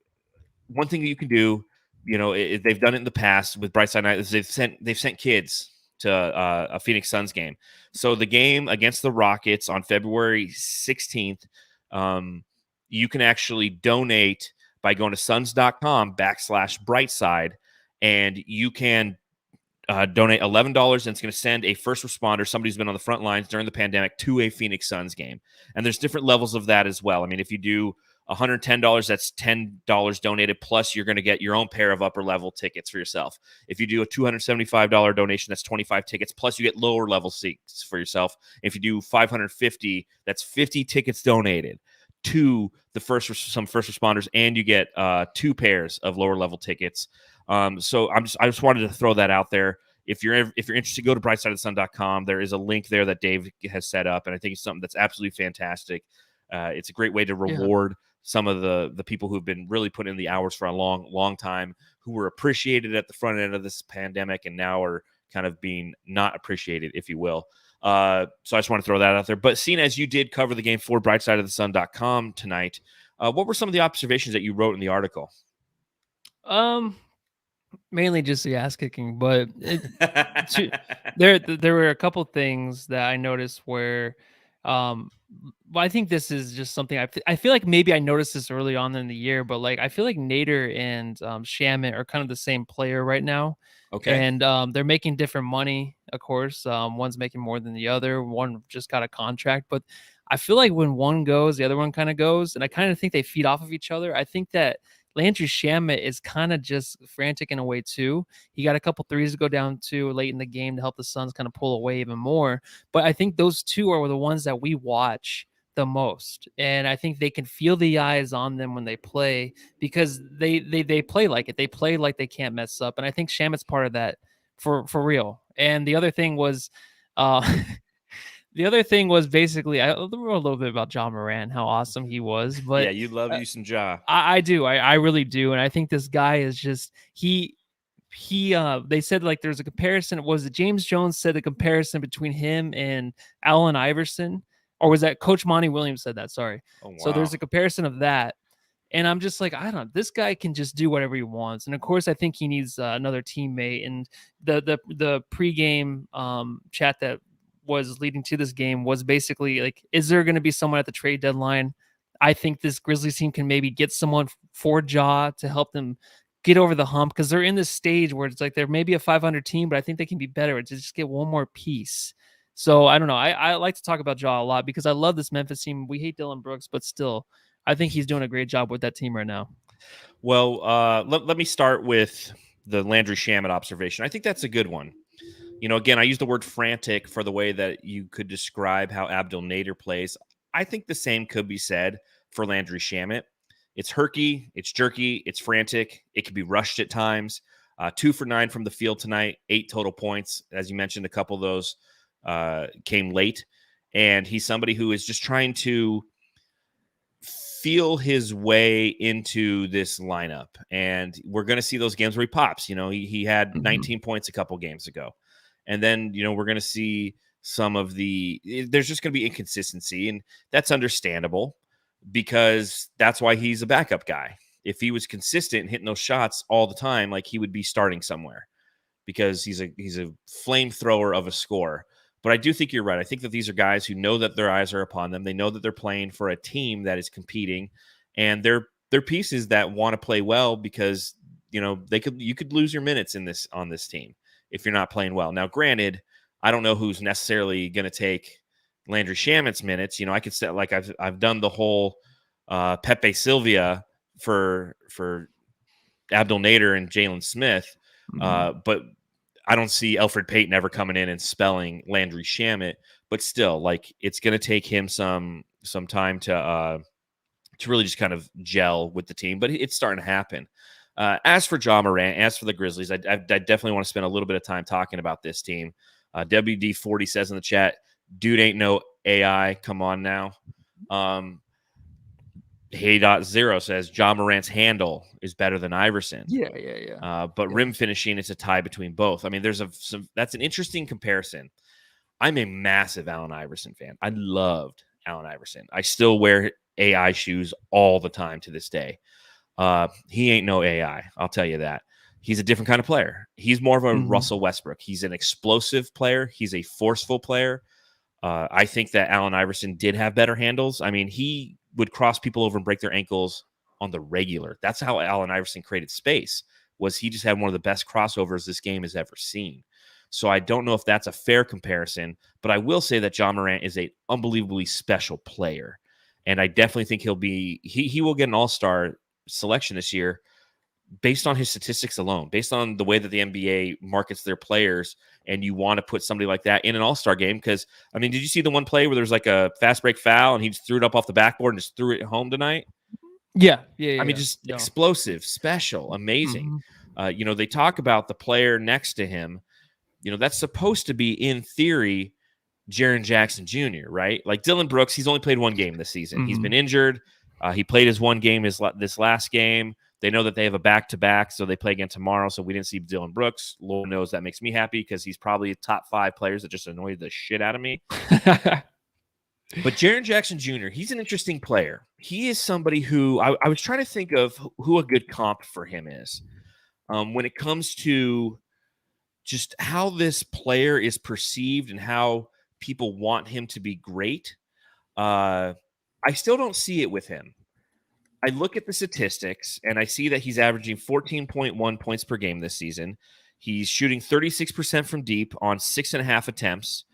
one thing that you can do, you know, they've done it in the past with Brightside Night, is they've sent kids to a Phoenix Suns game. So the game against the Rockets on February 16th, you can actually donate by going to suns.com/brightside, and you can donate $11, and it's going to send a first responder, somebody who's been on the front lines during the pandemic, to a Phoenix Suns game. And there's different levels of that as well. I mean, if you do $110, that's $10 donated, plus you're going to get your own pair of upper level tickets for yourself. If you do a $275 donation, that's 25 tickets, plus you get lower level seats for yourself. If you do $550, that's 50 tickets donated to some first responders, and you get 2 pairs of lower level tickets. So I just wanted to throw that out there. If you're interested, go to brightsideofthesun.com. There is a link there that Dave has set up, and I think it's something that's absolutely fantastic. It's a great way to reward some of the people who've been really putting in the hours for a long time, who were appreciated at the front end of this pandemic and now are kind of being not appreciated, if you will. So I just want to throw that out there. But seeing as you did cover the game for brightsideofthesun.com tonight, what were some of the observations that you wrote in the article? Mainly just the ass kicking, but there were a couple things that I noticed where, well, I think this is just something I feel like maybe I noticed this early on in the year, but like I feel like Nader and Shamet are kind of the same player right now. Okay. And they're making different money, of course. One's making more than the other. One just got a contract, but I feel like when one goes, the other one kind of goes, and I kind of think they feed off of each other. I think that Landry Shamet is kind of just frantic in a way too. He got a couple threes to go down to late in the game to help the Suns kind of pull away even more. But I think those two are the ones that we watch the most, and I think they can feel the eyes on them when they play, because they play like it. They play like they can't mess up, and I think Shamet's part of that for real. And the other thing was, basically, I wrote a little bit about Ja Morant, how awesome he was. But yeah, you love you some Ja. I do. I really do. And I think this guy is just, they said like there's a comparison. Was it James Jones said the comparison between him and Allen Iverson? Or was that Coach Monty Williams said that? Sorry. Oh, wow. So there's a comparison of that. And I'm just like, I don't know. This guy can just do whatever he wants. And of course, I think he needs another teammate. And the pregame chat that was leading to this game was basically like, is there going to be someone at the trade deadline? I think this Grizzlies team can maybe get someone for Ja to help them get over the hump, because they're in this stage where it's like they're maybe a 500 team, but I think they can be better to just get one more piece. So I don't know. I like to talk about Ja a lot because I love this Memphis team. We hate Dylan Brooks, but still, I think he's doing a great job with that team right now. Well, let me start with the Landry Shamet observation. I think that's a good one. You know, again, I use the word frantic for the way that you could describe how Abdel Nader plays. I think the same could be said for Landry Shamet. It's herky, it's jerky, it's frantic. It can be rushed at times. 2 for 9 from the field tonight, 8 total points. As you mentioned, a couple of those came late. And he's somebody who is just trying to feel his way into this lineup. And we're going to see those games where he pops. You know, he had 19 points a couple games ago. And then, you know, we're going to see there's just going to be inconsistency. And that's understandable because that's why he's a backup guy. If he was consistent and hitting those shots all the time, like he would be starting somewhere because he's a flamethrower of a scorer. But I do think you're right. I think that these are guys who know that their eyes are upon them. They know that they're playing for a team that is competing, and they're pieces that want to play well because you could lose your minutes on this team if you're not playing well. Now, granted, I don't know who's necessarily going to take Landry Shamet's minutes. I could say like I've done the whole Pepe Sylvia for Abdul Nader and Jalen Smith, but I don't see Elfrid Payton ever coming in and spelling Landry Shamet. But still, like it's going to take him some time to really just kind of gel with the team. But it's starting to happen. As for Ja Morant, as for the Grizzlies, I definitely want to spend a little bit of time talking about this team. WD40 says in the chat, dude ain't no AI. Come on now. Hey.0 says Ja Morant's handle is better than Iverson. Yeah. But rim finishing, it's a tie between both. I mean, that's an interesting comparison. I'm a massive Allen Iverson fan. I loved Allen Iverson. I still wear AI shoes all the time to this day. He ain't no AI. I'll tell you that. He's a different kind of player. He's more of a Russell Westbrook. He's an explosive player. He's a forceful player. I think that Allen Iverson did have better handles. I mean, he would cross people over and break their ankles on the regular. That's how Allen Iverson created space, was he just had one of the best crossovers this game has ever seen. So I don't know if that's a fair comparison, but I will say that Ja Morant is an unbelievably special player. And I definitely think he will get an all-star selection this year based on his statistics alone, based on the way that the NBA markets their players. And you want to put somebody like that in an all-star game. Because, I mean, did you see the one play where there's like a fast break foul and he just threw it up off the backboard and just threw it home tonight? Yeah. I mean, just explosive, special, amazing. They talk about the player next to him. That's supposed to be, in theory, Jaren Jackson Jr., right? Like Dylan Brooks, he's only played one game this season. He's been injured. He played his one game this last game. They know that they have a back-to-back, so they play again tomorrow, so we didn't see Dylan Brooks. Lord knows that makes me happy because he's probably top 5 players that just annoyed the shit out of me. But Jaren Jackson Jr., he's an interesting player. He is somebody who I was trying to think of who a good comp for him is when it comes to just how this player is perceived and how people want him to be great. I still don't see it with him. I look at the statistics and I see that he's averaging 14.1 points per game this season. He's shooting 36% from deep on 6.5 attempts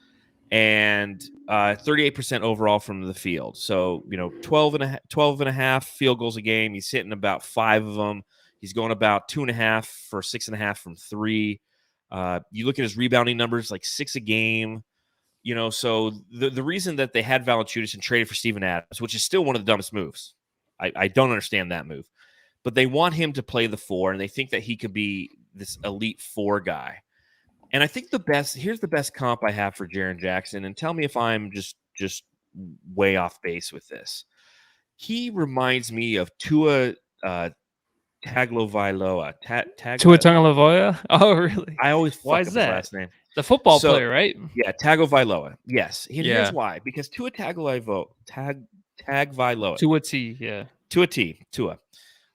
and 38% overall from the field. So, 12 and a half field goals a game. He's hitting about 5 of them. He's going about 2.5 for 6.5 from 3. You look at his rebounding numbers, like 6 a game. So the reason that they had Valanciunas and traded for Steven Adams, which is still one of the dumbest moves. I don't understand that move. But they want him to play the 4, and they think that he could be this elite 4 guy. And I think here's the best comp I have for Jaren Jackson, and tell me if I'm just way off base with this. He reminds me of Tua Tagovailoa. Tua Tagovailoa? Oh, really? I always fuck up his last name. The football player, right? Yeah, Tagovailoa. Yes. Here's why. Because Tua Tagovailoa. Tua T, yeah. Tua.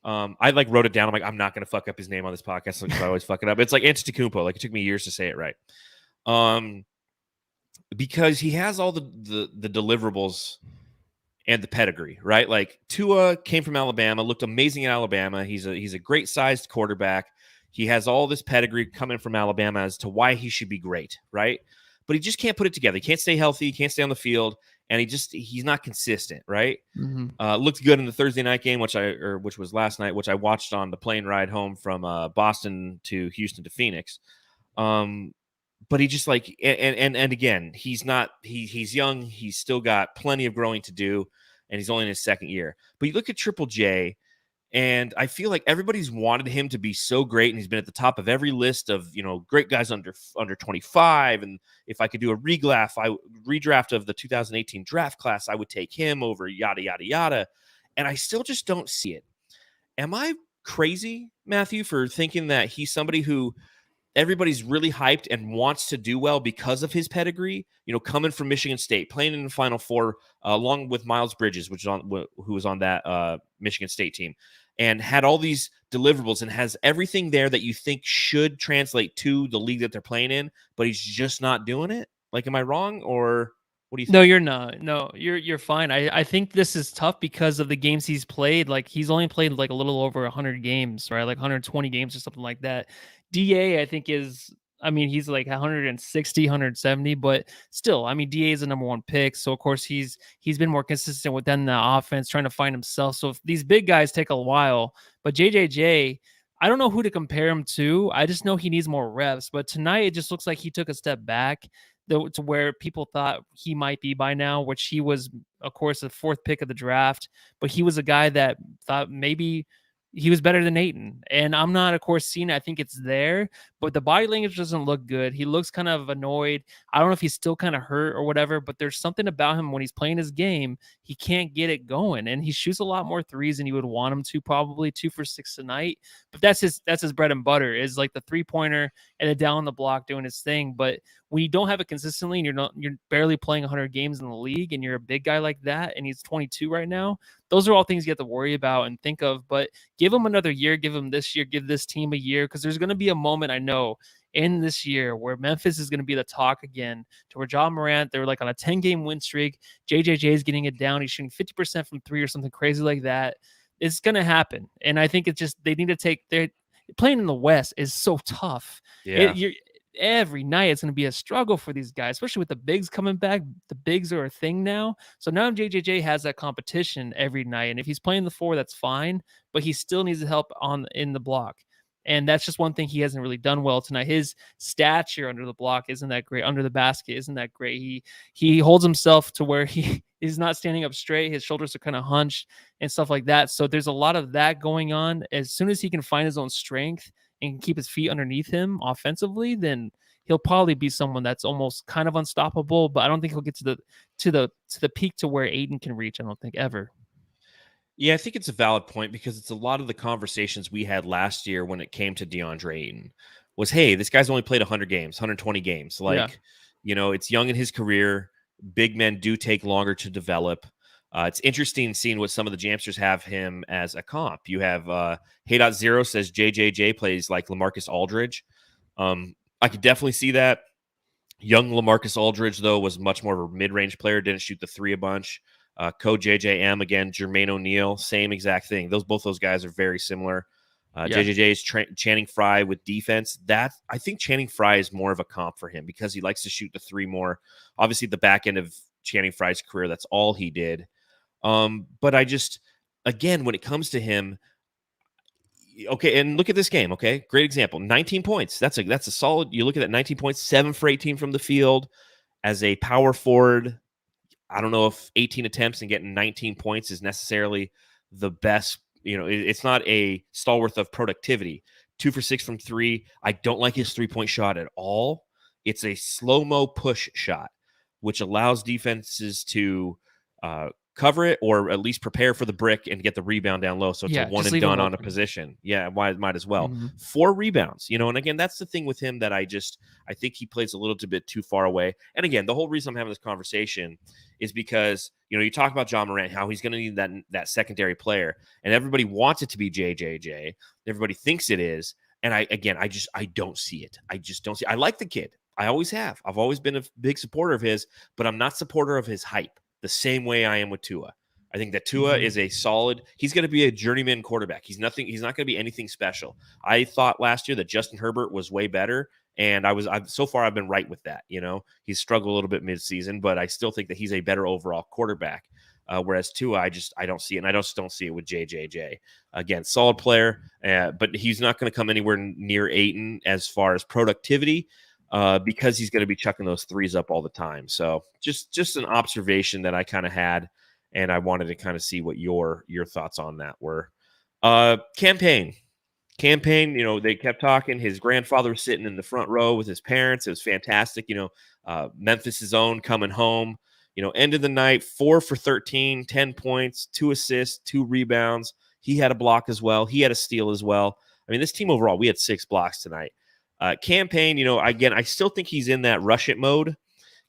I wrote it down. I'm like, I'm not going to fuck up his name on this podcast because I always fuck it up. It's like Antetokounmpo. Like it took me years to say it right. Because he has all the deliverables and the pedigree, right? Like Tua came from Alabama, looked amazing in Alabama. He's a great sized quarterback. He has all this pedigree coming from Alabama as to why he should be great, right? But he just can't put it together. He can't stay healthy. He can't stay on the field. And he's not consistent, right? Looked good in the Thursday night game, which was last night, which I watched on the plane ride home from Boston to Houston to Phoenix. But he just and again, he's young. He's still got plenty of growing to do, and he's only in his second year. But you look at Triple J, and I feel like everybody's wanted him to be so great, and he's been at the top of every list of great guys under 25. And if I could do a redraft of the 2018 draft class, I would take him over yada yada yada. And I still just don't see it. Am I crazy, Matthew, for thinking that he's somebody who everybody's really hyped and wants to do well because of his pedigree? Coming from Michigan State, playing in the Final Four along with Miles Bridges, who was on that Michigan State team, and had all these deliverables and has everything there that you think should translate to the league that they're playing in, but he's just not doing it. Like, am I wrong, or what do you think? No, you're not. No, you're fine. I think this is tough because of the games he's played. Like he's only played like a little over 100 games, right? Like 120 games or something like that. DA, I think is. I mean, he's like 160, 170, but still, I mean, DA is the number one pick, so of course he's been more consistent within the offense, trying to find himself. So if these big guys take a while, but JJJ, I don't know who to compare him to. I just know he needs more reps. But tonight, it just looks like he took a step back to where people thought he might be by now, which he was, of course, the fourth pick of the draft. But he was a guy that thought maybe he was better than Ayton. And I'm not, of course, seeing it. I think it's there, but the body language doesn't look good. He looks kind of annoyed. I don't know if he's still kind of hurt or whatever, but there's something about him when he's playing his game, he can't get it going. And he shoots a lot more threes than you would want him to, probably 2 for 6 tonight. But that's his bread and butter, is like the 3-pointer and then down the block doing his thing. But when you don't have it consistently and you're barely playing 100 games in the league and you're a big guy like that, and he's 22 right now, those are all things you have to worry about and think of. But give him another year, give him this year, give this team a year, because there's going to be a moment, I know, in this year where Memphis is going to be the talk again, to where Ja Morant, they're like on a 10-game win streak. JJJ is getting it down. He's shooting 50% from 3 or something crazy like that. It's going to happen. And I think it's just, they need to take their playing in the West is so tough. Yeah. Every night it's going to be a struggle for these guys, especially with the bigs coming back. The bigs are a thing now. So now JJJ has that competition every night. And if he's playing the 4, that's fine, but he still needs help in the block. And that's just one thing he hasn't really done well tonight. His stature under the block isn't that great. Under the basket isn't that great. He holds himself to where he is not standing up straight. His shoulders are kind of hunched and stuff like that. So there's a lot of that going on. As soon as he can find his own strength and keep his feet underneath him offensively, then he'll probably be someone that's almost kind of unstoppable. But I don't think he'll get to the peak to where Ayton can reach. I don't think ever. Yeah, I think it's a valid point, because it's a lot of the conversations we had last year when it came to DeAndre Ayton was, hey, this guy's only played 100 games, 120 games. Like, it's young in his career. Big men do take longer to develop. It's interesting seeing what some of the Jamsters have him as a comp. You have Hey.0 says JJJ plays like LaMarcus Aldridge. I could definitely see that. Young LaMarcus Aldridge, though, was much more of a mid-range player, didn't shoot the 3 a bunch. Code JJM, again, Jermaine O'Neal, same exact thing. Both those guys are very similar. JJJ is Channing Frye with defense. I think Channing Frye is more of a comp for him because he likes to shoot the 3 more. Obviously, the back end of Channing Frye's career, that's all he did. But I just, again, when it comes to him, okay, and look at this game, okay? Great example. 19 points. That's a solid, you look at that, 19 points, 7 for 18 from the field. As a power forward, I don't know if 18 attempts and getting 19 points is necessarily the best. It's not a stalwart of productivity. 2 for 6 from 3. I don't like his 3-point shot at all. It's a slow-mo push shot, which allows defenses to cover it or at least prepare for the brick and get the rebound down low. So it's a one and done on a position. Yeah, might as well. 4 rebounds, and again, that's the thing with him that I think he plays a little bit too far away. And again, the whole reason I'm having this conversation is because, you talk about Ja Morant, how he's going to need that secondary player, and everybody wants it to be JJJ. Everybody thinks it is. And I don't see it. I just don't see it. I like the kid. I always have. I've always been a big supporter of his, but I'm not supporter of his hype the same way I am with Tua. I think that Tua is a solid, he's going to be a journeyman quarterback. He's not going to be anything special. I thought last year that Justin Herbert was way better, and so far I've been right with that. He's struggled a little bit midseason, but I still think that he's a better overall quarterback. Whereas Tua, I don't see it, and I just don't see it with JJJ. Again, solid player, but he's not going to come anywhere near Ayton as far as productivity. Because he's going to be chucking those 3s up all the time. So just an observation that I kind of had, and I wanted to kind of see what your thoughts on that were. Campaign, they kept talking. His grandfather was sitting in the front row with his parents. It was fantastic. Memphis' own coming home. End of the night, 4 for 13, 10 points, 2 assists, 2 rebounds. He had a block as well. He had a steal as well. I mean, this team overall, we had 6 blocks tonight. Campaign, again, I still think he's in that rush it mode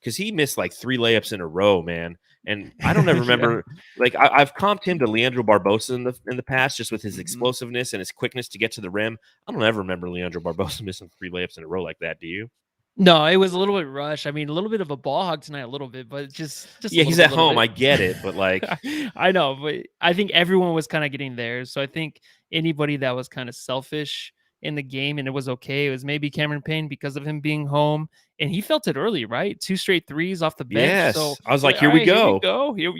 because he missed like 3 layups in a row, man. And I don't ever remember, like I've comped him to Leandro Barbosa in the past, just with his explosiveness and his quickness to get to the rim. I don't ever remember Leandro Barbosa missing 3 layups in a row like that. Do you? No, it was a little bit rushed. I mean, a little bit of a ball hog tonight, a little bit, but just yeah, a he's little at bit, little home. bit. I get it, but like, I know, but I think everyone was kind of getting there. So I think anybody that was kind of selfish in the game and it was okay, it was maybe Cameron Payne because of him being home, and he felt it early, right? 2 straight threes off the bench. yes, So I was like, all here we right, go. Here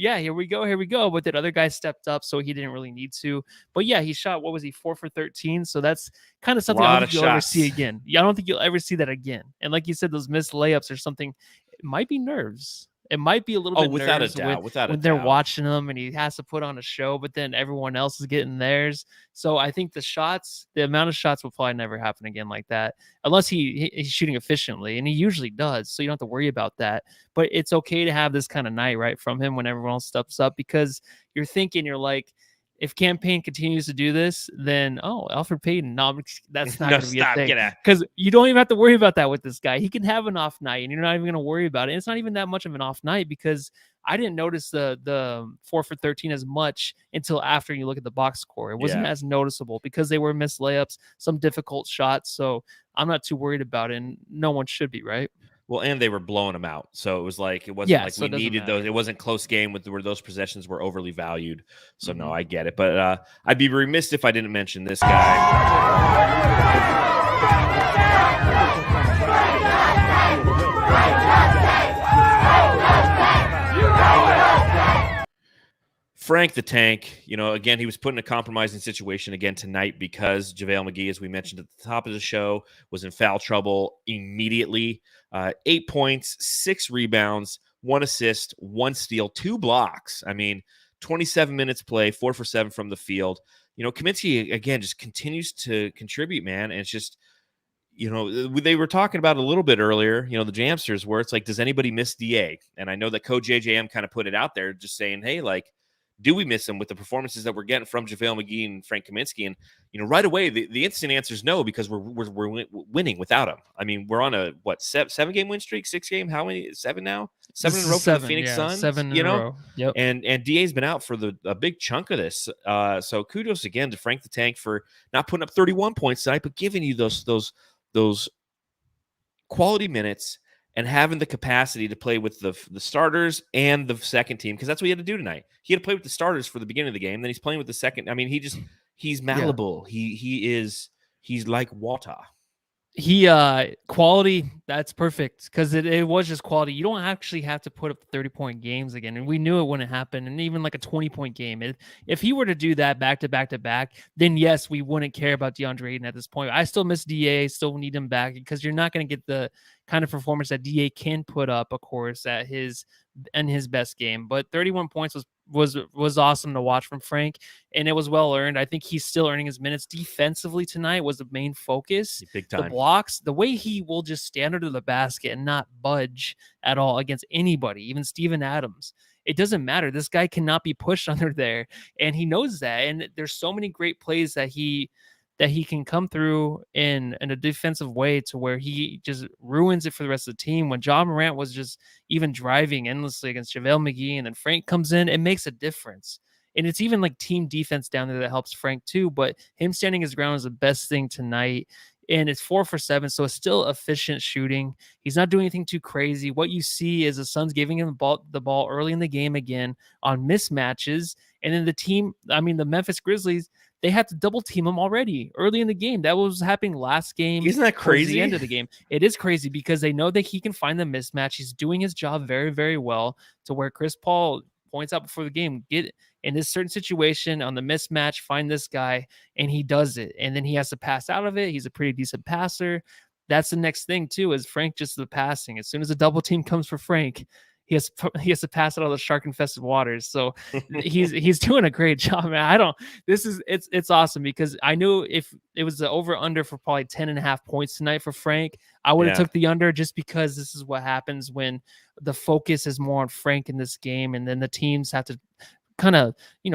we go. But that other guy stepped up, so he didn't really need to. But yeah, he shot. What was he, 4 for 13? So that's kind of A something I don't lot think of you'll ever see shots. again. Yeah, I don't think you'll ever see that again. And like you said, those missed layups or something. It might be nerves. It might be a little bit Without a nerves doubt, without a when they're doubt. watching him and he has to put on a show, but then everyone else is getting theirs. So I think the amount of shots will probably never happen again like that, unless he's shooting efficiently, and he usually does. So you don't have to worry about that. But it's okay to have this kind of night, right, from him when everyone else steps up, because you're like, if Payne continues to do this, then Alfred Payton, no, that's not No, going to be stop, a thing, get out. because you don't even have to worry about that with this guy. He can have an off night, and you're not even going to worry about it. And it's not even that much of an off night, because I didn't notice the 4 for 13 as much until after you look at the box score. It wasn't as noticeable because they were missed layups, some difficult shots. So I'm not too worried about it, and no one should be, right? Well, and they were blowing them out, so it was like it wasn't like so we needed those. It wasn't close game where those possessions were overly valued. So no, I get it, but I'd be remiss if I didn't mention this guy. Frank the Tank, again, he was put in a compromising situation again tonight because Javale McGee, as we mentioned at the top of the show, was in foul trouble immediately. 8 points, 6 rebounds, 1 assist, 1 steal, 2 blocks. I mean, 27 minutes play, 4 for 7 from the field. Kaminsky, again, just continues to contribute, man. And it's just, they were talking about a little bit earlier, the Jamsters, where it's like, does anybody miss DA? And I know that Coach JJM kind of put it out there just saying, hey, like, do we miss him with the performances that we're getting from JaVale McGee and Frank Kaminsky? And, right away, the instant answer is no, because we're winning without him. I mean, we're on a, 7-game win streak, 6-game? How many? 7 now? 7 in a row for the Phoenix Suns? 7 in a row. Yep. And DA's been out for a big chunk of this. So kudos again to Frank the Tank for not putting up 31 points tonight, but giving you those quality minutes and having the capacity to play with the starters and the second team, because that's what he had to do tonight. He had to play with the starters for the beginning of the game, then he's playing with the second. I mean, he's malleable. Yeah. He's like water. He quality, that's perfect, because it was just quality. You don't actually have to put up 30-point games again, and we knew it wouldn't happen. And even like a 20-point game, if he were to do that back to back to back, then yes, we wouldn't care about DeAndre Ayton at this point. I still miss DA, still need him back, because you're not going to get the kind of performance that DA can put up, of course, at his best game. But 31 points was awesome to watch from Frank, and it was well earned. I think he's still earning his minutes. Defensively tonight was the main focus. Big time. The blocks, the way he will just stand under the basket and not budge at all against anybody, even Steven Adams. It doesn't matter. This guy cannot be pushed under there, and he knows that. And there's so many great plays that he can come through in a defensive way to where he just ruins it for the rest of the team. When John Morant was just even driving endlessly against JaVale McGee, and then Frank comes in, it makes a difference. And it's even like team defense down there that helps Frank too. But him standing his ground is the best thing tonight. And it's 4 for 7, so it's still efficient shooting. He's not doing anything too crazy. What you see is the Suns giving him the ball early in the game again on mismatches. And then the Memphis Grizzlies, they had to double team him already early in the game. That was happening last game. Isn't that crazy? The end of the game. It is crazy because they know that he can find the mismatch. He's doing his job very, very well, to where Chris Paul points out before the game, get in this certain situation on the mismatch, find this guy, and he does it. And then he has to pass out of it. He's a pretty decent passer. That's the next thing too, is Frank just the passing. As soon as a double team comes for Frank, he has to pass out all the shark infested waters. So he's doing a great job, man. It's awesome, because I knew if it was the over under for probably 10.5 points tonight for Frank, I would have took the under, just because this is what happens when the focus is more on Frank in this game, and then the teams have to kind of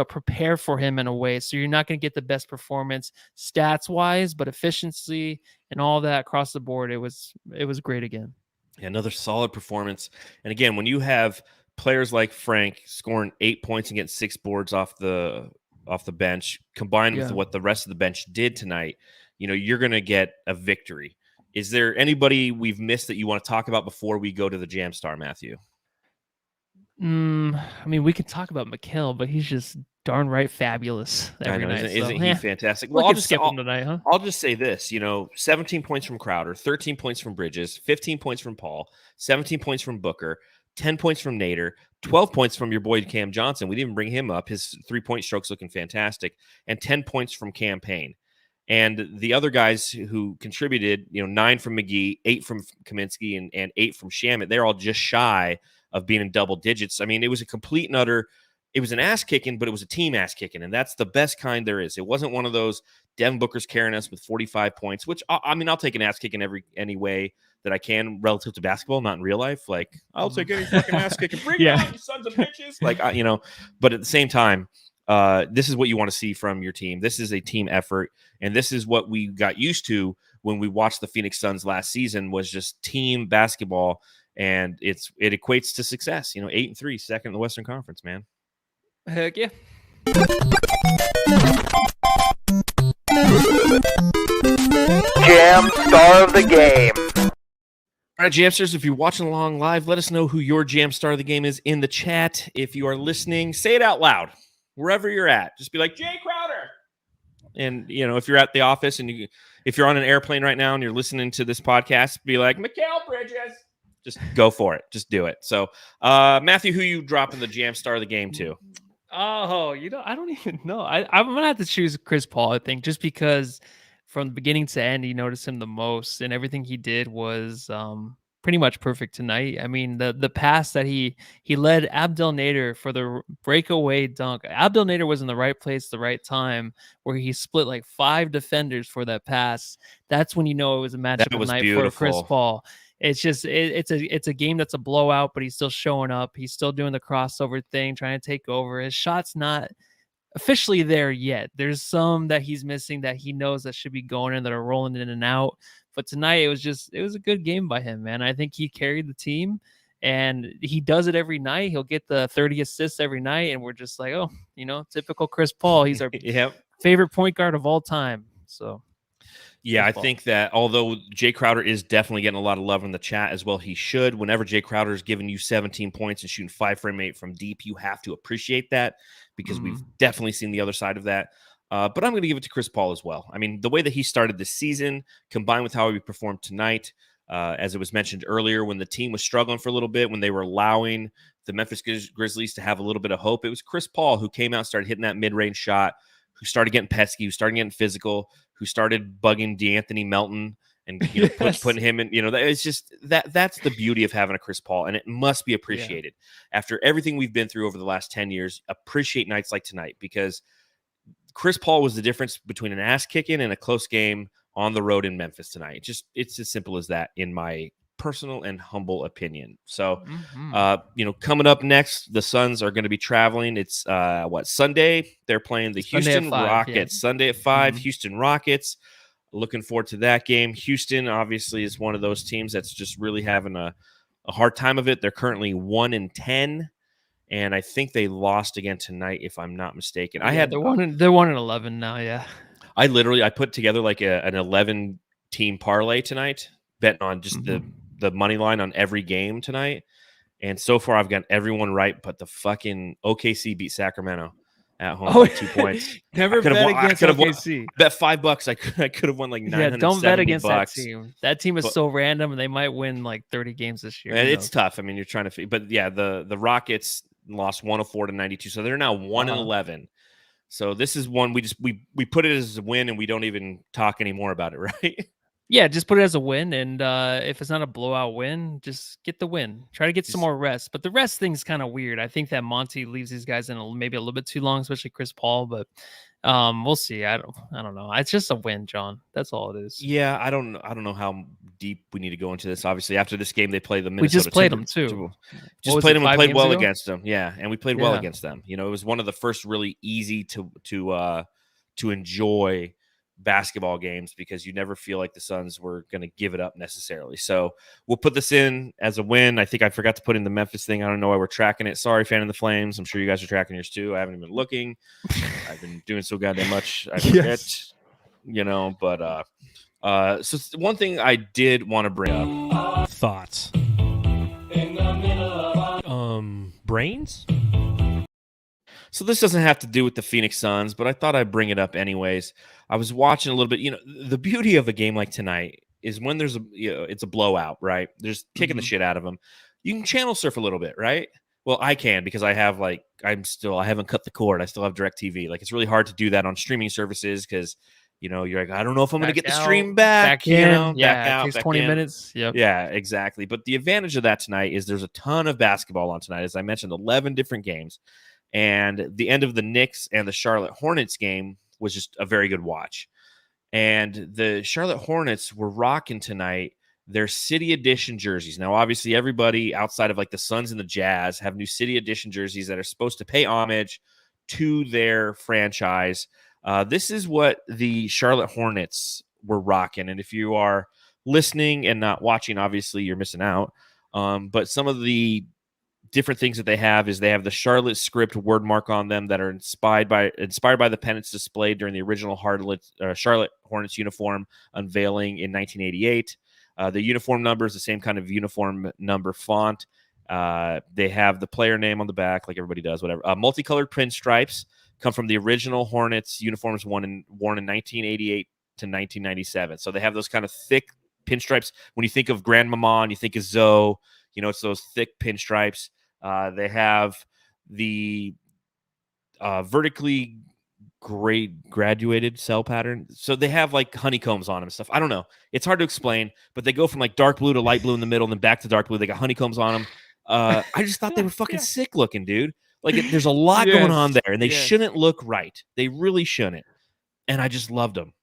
prepare for him in a way. So you're not going to get the best performance stats wise, but efficiency and all that across the board, it was great again. Another solid performance. And again, when you have players like Frank scoring 8 points and getting 6 boards off the bench, combined with what the rest of the bench did tonight, you're going to get a victory. Is there anybody we've missed that you want to talk about before we go to the Jam Star, Matthew? I mean, we could talk about Mikal, but he's just darn right fabulous every night. Isn't he fantastic? Well, I'll just skip him tonight, huh? I'll just say this, 17 points from Crowder, 13 points from Bridges, 15 points from Paul, 17 points from Booker, 10 points from Nader, 12 points from your boy Cam Johnson. We didn't bring him up. His 3-point stroke's looking fantastic, and 10 points from Payne. And the other guys who contributed, 9 from McGee, 8 from Kaminsky, and 8 from Shamet, they're all just shy of being in double digits. I mean, it was a complete and utter, it was an ass kicking, but it was a team ass kicking. And that's the best kind there is. It wasn't one of those Devin Booker's carrying us with 45 points, which I'll take an ass kicking any way that I can relative to basketball, not in real life. Like, I'll take any fucking ass kicking. Bring it on, you sons of bitches. Like, but at the same time, this is what you want to see from your team. This is a team effort. And this is what we got used to when we watched the Phoenix Suns last season, was just team basketball. And it equates to success. 8-3, second in the Western Conference, man. Heck yeah. Jam Star of the Game. All right, Jamsters, if you're watching along live, let us know who your Jam Star of the Game is in the chat. If you are listening, say it out loud, wherever you're at. Just be like, Jae Crowder. And, if you're at the office and if you're on an airplane right now and you're listening to this podcast, be like, Mikal Bridges. Just go for it. Just do it. So, Matthew, who you dropping the Jam Star of the Game to? Oh, I don't even know. I'm going to have to choose Chris Paul, I think, just because from the beginning to end, you noticed him the most, and everything he did was pretty much perfect tonight. I mean, the pass that he led Abdel Nader for the breakaway dunk. Abdel Nader was in the right place, the right time, where he split like 5 defenders for that pass. That's when you know it was a matchup night for Chris Paul. It's just it's a game that's a blowout, but he's still showing up. He's still doing the crossover thing, trying to take over. His shot's not officially there yet. There's some that he's missing that he knows that should be going in, that are rolling in and out. But tonight it was a good game by him, man. I think he carried the team, and he does it every night. He'll get the 30 assists every night, and we're just like, oh, typical Chris Paul. He's our favorite point guard of all time. So. Yeah, I think that although Jae Crowder is definitely getting a lot of love in the chat as well, he should. Whenever Jae Crowder is giving you 17 points and shooting 5 from 8 from deep, you have to appreciate that, because we've definitely seen the other side of that. But I'm going to give it to Chris Paul as well. I mean, the way that he started this season, combined with how he performed tonight, as it was mentioned earlier, when the team was struggling for a little bit, when they were allowing the Memphis Grizzlies to have a little bit of hope, it was Chris Paul who came out and started hitting that mid-range shot, who started getting pesky, who started getting physical, who started bugging DeAnthony Melton and putting him in. It's just that's the beauty of having a Chris Paul, and it must be appreciated. After everything we've been through over the last 10 years, appreciate nights like tonight, because Chris Paul was the difference between an ass kicking and a close game on the road in Memphis tonight. It's as simple as that, in my personal and humble opinion. So, coming up next, the Suns are going to be traveling. It's Sunday? They're playing the Houston Rockets. Yeah. Sunday at 5, Houston Rockets. Looking forward to that game. Houston obviously is one of those teams that's just really having a hard time of it. They're currently 1-10, and I think they lost again tonight, if I'm not mistaken. They're 1-11 now. Yeah, I put together like an 11 team parlay tonight, betting on just the money line on every game tonight. And so far I've got everyone right, but the fucking OKC beat Sacramento at home by 2 points. Never bet against OKC. Bet $5. I could have won like $970. Yeah, don't bet against that team. That team is so random, and they might win like 30 games this year. And it's tough. I mean, you're trying to, but yeah, the Rockets lost 104-92, so they're now 1-11. So this is one we put it as a win, and we don't even talk anymore about it, right? Yeah, just put it as a win, and if it's not a blowout win, just get the win. Try to get some more rest. But the rest thing's kind of weird. I think that Monty leaves these guys in maybe a little bit too long, especially Chris Paul. But we'll see. I don't know. It's just a win, John. That's all it is. Yeah, I don't know how deep we need to go into this. Obviously, after this game, they play the Minnesota. We just played them too. Just played them and played well against them. Yeah, and we played well against them. It was one of the first really easy to enjoy basketball games, because you never feel like the Suns were going to give it up necessarily. So we'll put this in as a win. I think I forgot to put in the Memphis thing. I don't know why we're tracking it. Sorry, fan of the Flames. I'm sure you guys are tracking yours too. I haven't even been looking. I've been doing so goddamn much. I forget, but So one thing I did want to bring up. Thoughts. Brains? So this doesn't have to do with the Phoenix Suns, but I thought I'd bring it up anyways. I was watching a little bit. The beauty of a game like tonight is when there's it's a blowout, right? There's kicking the shit out of them. You can channel surf a little bit, right? Well, I can because I have I haven't cut the cord. I still have DirecTV. Like, it's really hard to do that on streaming services because, you're like, I don't know if I'm going to get the stream back. Yeah, back out, it takes back 20 in. minutes. Yep. Yeah, exactly. But the advantage of that tonight is there's a ton of basketball on tonight. As I mentioned, 11 different games. And the end of the Knicks and the Charlotte Hornets game was just a very good watch. And the Charlotte Hornets were rocking tonight their City Edition jerseys. Now, obviously, everybody outside of like the Suns and the Jazz have new City Edition jerseys that are supposed to pay homage to their franchise. This is what the Charlotte Hornets were rocking. And if you are listening and not watching, obviously, you're missing out. But some of the different things that they have is they have the Charlotte script word mark on them that are inspired by the pennants displayed during the original Charlotte Hornets uniform unveiling in 1988. The uniform number is the same kind of uniform number font. They have the player name on the back, like everybody does, whatever. Multicolored pinstripes come from the original Hornets uniforms worn in 1988 to 1997. So they have those kind of thick pinstripes. When you think of Grandmama and you think of Zoe, it's those thick pinstripes. They have the vertically graduated cell pattern. So they have like honeycombs on them and stuff. I don't know. It's hard to explain, but they go from like dark blue to light blue in the middle and then back to dark blue. They got honeycombs on them. I just thought they were fucking sick looking, dude. Like, there's a lot going on there, and they shouldn't look right. They really shouldn't. And I just loved them.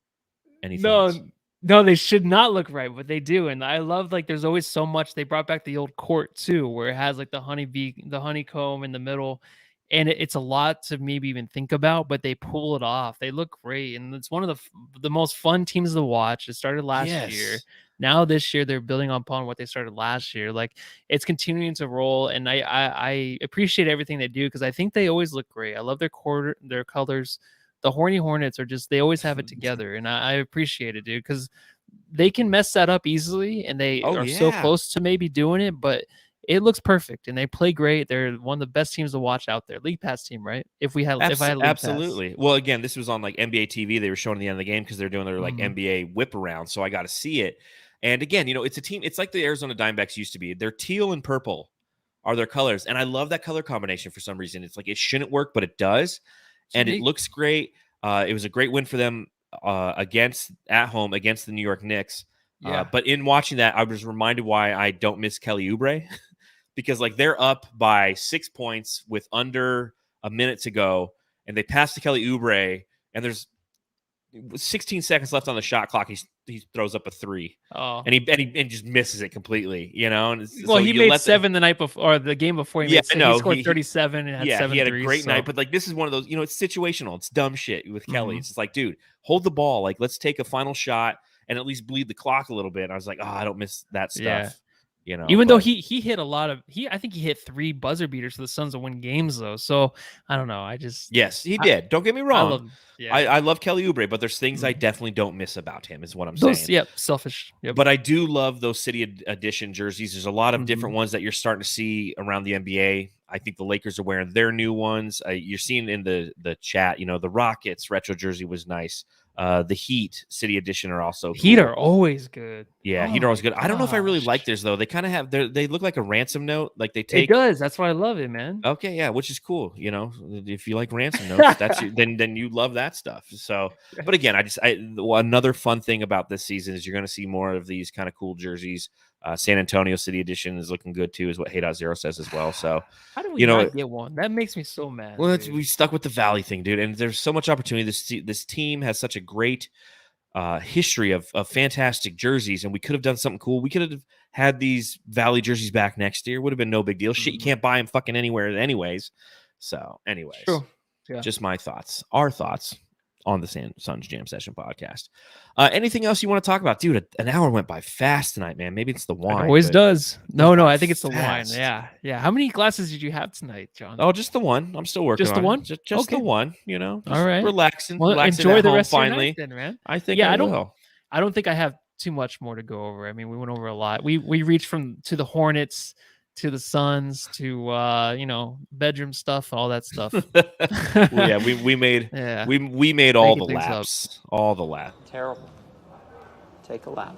Any thoughts? No, they should not look right, but they do. And I love, like, there's always so much. They brought back the old court too, where it has like the honeycomb in the middle. And it's a lot to maybe even think about, but they pull it off. They look great. And it's one of the most fun teams to watch. It started last year. Now this year, they're building upon what they started last year. Like, it's continuing to roll. And I appreciate everything they do because I think they always look great. I love their colors. The Horny Hornets are they always have it together. And I appreciate it, dude, because they can mess that up easily. And they are so close to maybe doing it, but it looks perfect and they play great. They're one of the best teams to watch out there. League Pass team, right? If I had League absolutely. Pass. Well, again, this was on like NBA TV. They were showing the end of the game because they're doing their like NBA whip around. So I got to see it. And again, it's a team. It's like the Arizona Diamondbacks used to be. They're teal and purple are their colors. And I love that color combination for some reason. It's like it shouldn't work, but it does. And it looks great. It was a great win for them at home against the New York Knicks. But in watching that, I was reminded why I don't miss Kelly Oubre. Because like they're up by 6 points with under a minute to go, and they pass to Kelly Oubre, and there's 16 seconds left on the shot clock. He throws up a three, and he just misses it completely. And he made 7 the night before, or the game before. He scored 37 and had 7 he had threes, a great night. But like this is one of those, it's situational. It's dumb shit with Kelly. It's just like, dude, hold the ball. Like, let's take a final shot and at least bleed the clock a little bit. And I was like, I don't miss that stuff. Yeah. Even though he hit a lot of I think he hit 3 buzzer beaters for the Suns to win games though. So I don't know. Yes, he did. Don't get me wrong. I love Kelly Oubre, but there's things I definitely don't miss about him. Is what I'm saying. Yep, selfish. Yep. But I do love those City Edition jerseys. There's a lot of different ones that you're starting to see around the NBA. I think the Lakers are wearing their new ones. You're seeing in the chat. The Rockets retro jersey was nice. The Heat City Edition are also cool. Heat are always good. Yeah, Heat are always good. I don't know if I really like theirs though. They kind of have they look like a ransom note. Like they take. It does. That's why I love it, man. Okay, yeah, which is cool. If you like ransom notes, then you love that stuff. So, but again, another fun thing about this season is you're going to see more of these kind of cool jerseys. San Antonio City Edition is looking good too, is what Hey.0 says as well. So how do we not get one? That makes me so mad. Well, we stuck with the Valley thing, dude, and there's so much opportunity. This team has such a great history of fantastic jerseys, and we could have done something cool. We could have had these Valley jerseys back next year. Would have been no big deal. Shit, you can't buy them fucking anywhere, anyways. So, anyways, just my thoughts, our thoughts on the Suns Jam Session podcast. Anything else you want to talk about? Dude, an hour went by fast tonight, man. Maybe it's the wine. It always does. No, I think it's the wine. Yeah. How many glasses did you have tonight, John? Oh, just the one. I'm still working on it. Just the one? Just the one, all right. Relaxing. Well, relaxing enjoy at the home rest finally. of your night then, man. I think I will. I don't think I have too much more to go over. I mean, we went over a lot. We reached to the Hornets, to the Suns, to bedroom stuff, all that stuff. Well, yeah, we made we made all the laps. All the laps. Terrible. Take a lap.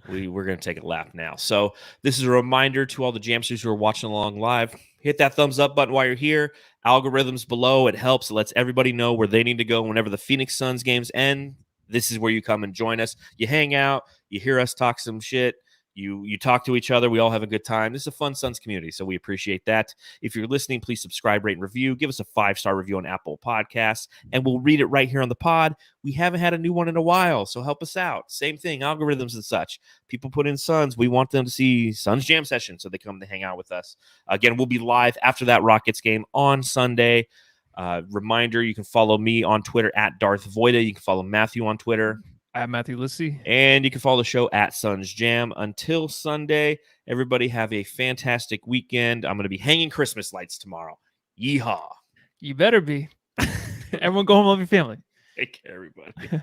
We're going to take a lap now. So this is a reminder to all the Jamsters who are watching along live. Hit that thumbs up button while you're here. Algorithms below. It helps. It lets everybody know where they need to go whenever the Phoenix Suns games end. This is where you come and join us. You hang out. You hear us talk some shit. You talk to each other. We all have a good time. This is a fun Suns community, so we appreciate that. If you're listening, please subscribe, rate, and review. Give us a 5-star review on Apple Podcasts, and we'll read it right here on the pod. We haven't had a new one in a while, so help us out. Same thing, algorithms and such. People put in Suns. We want them to see Suns Jam Session, so they come to hang out with us. Again, we'll be live after that Rockets game on Sunday. Reminder, you can follow me on Twitter at Darth Voida. You can follow Matthew on Twitter at Matthew Lissy. And you can follow the show at Suns Jam. Until Sunday, everybody have a fantastic weekend. I'm going to be hanging Christmas lights tomorrow. Yeehaw. You better be. Everyone go home, love your family. Take care, everybody.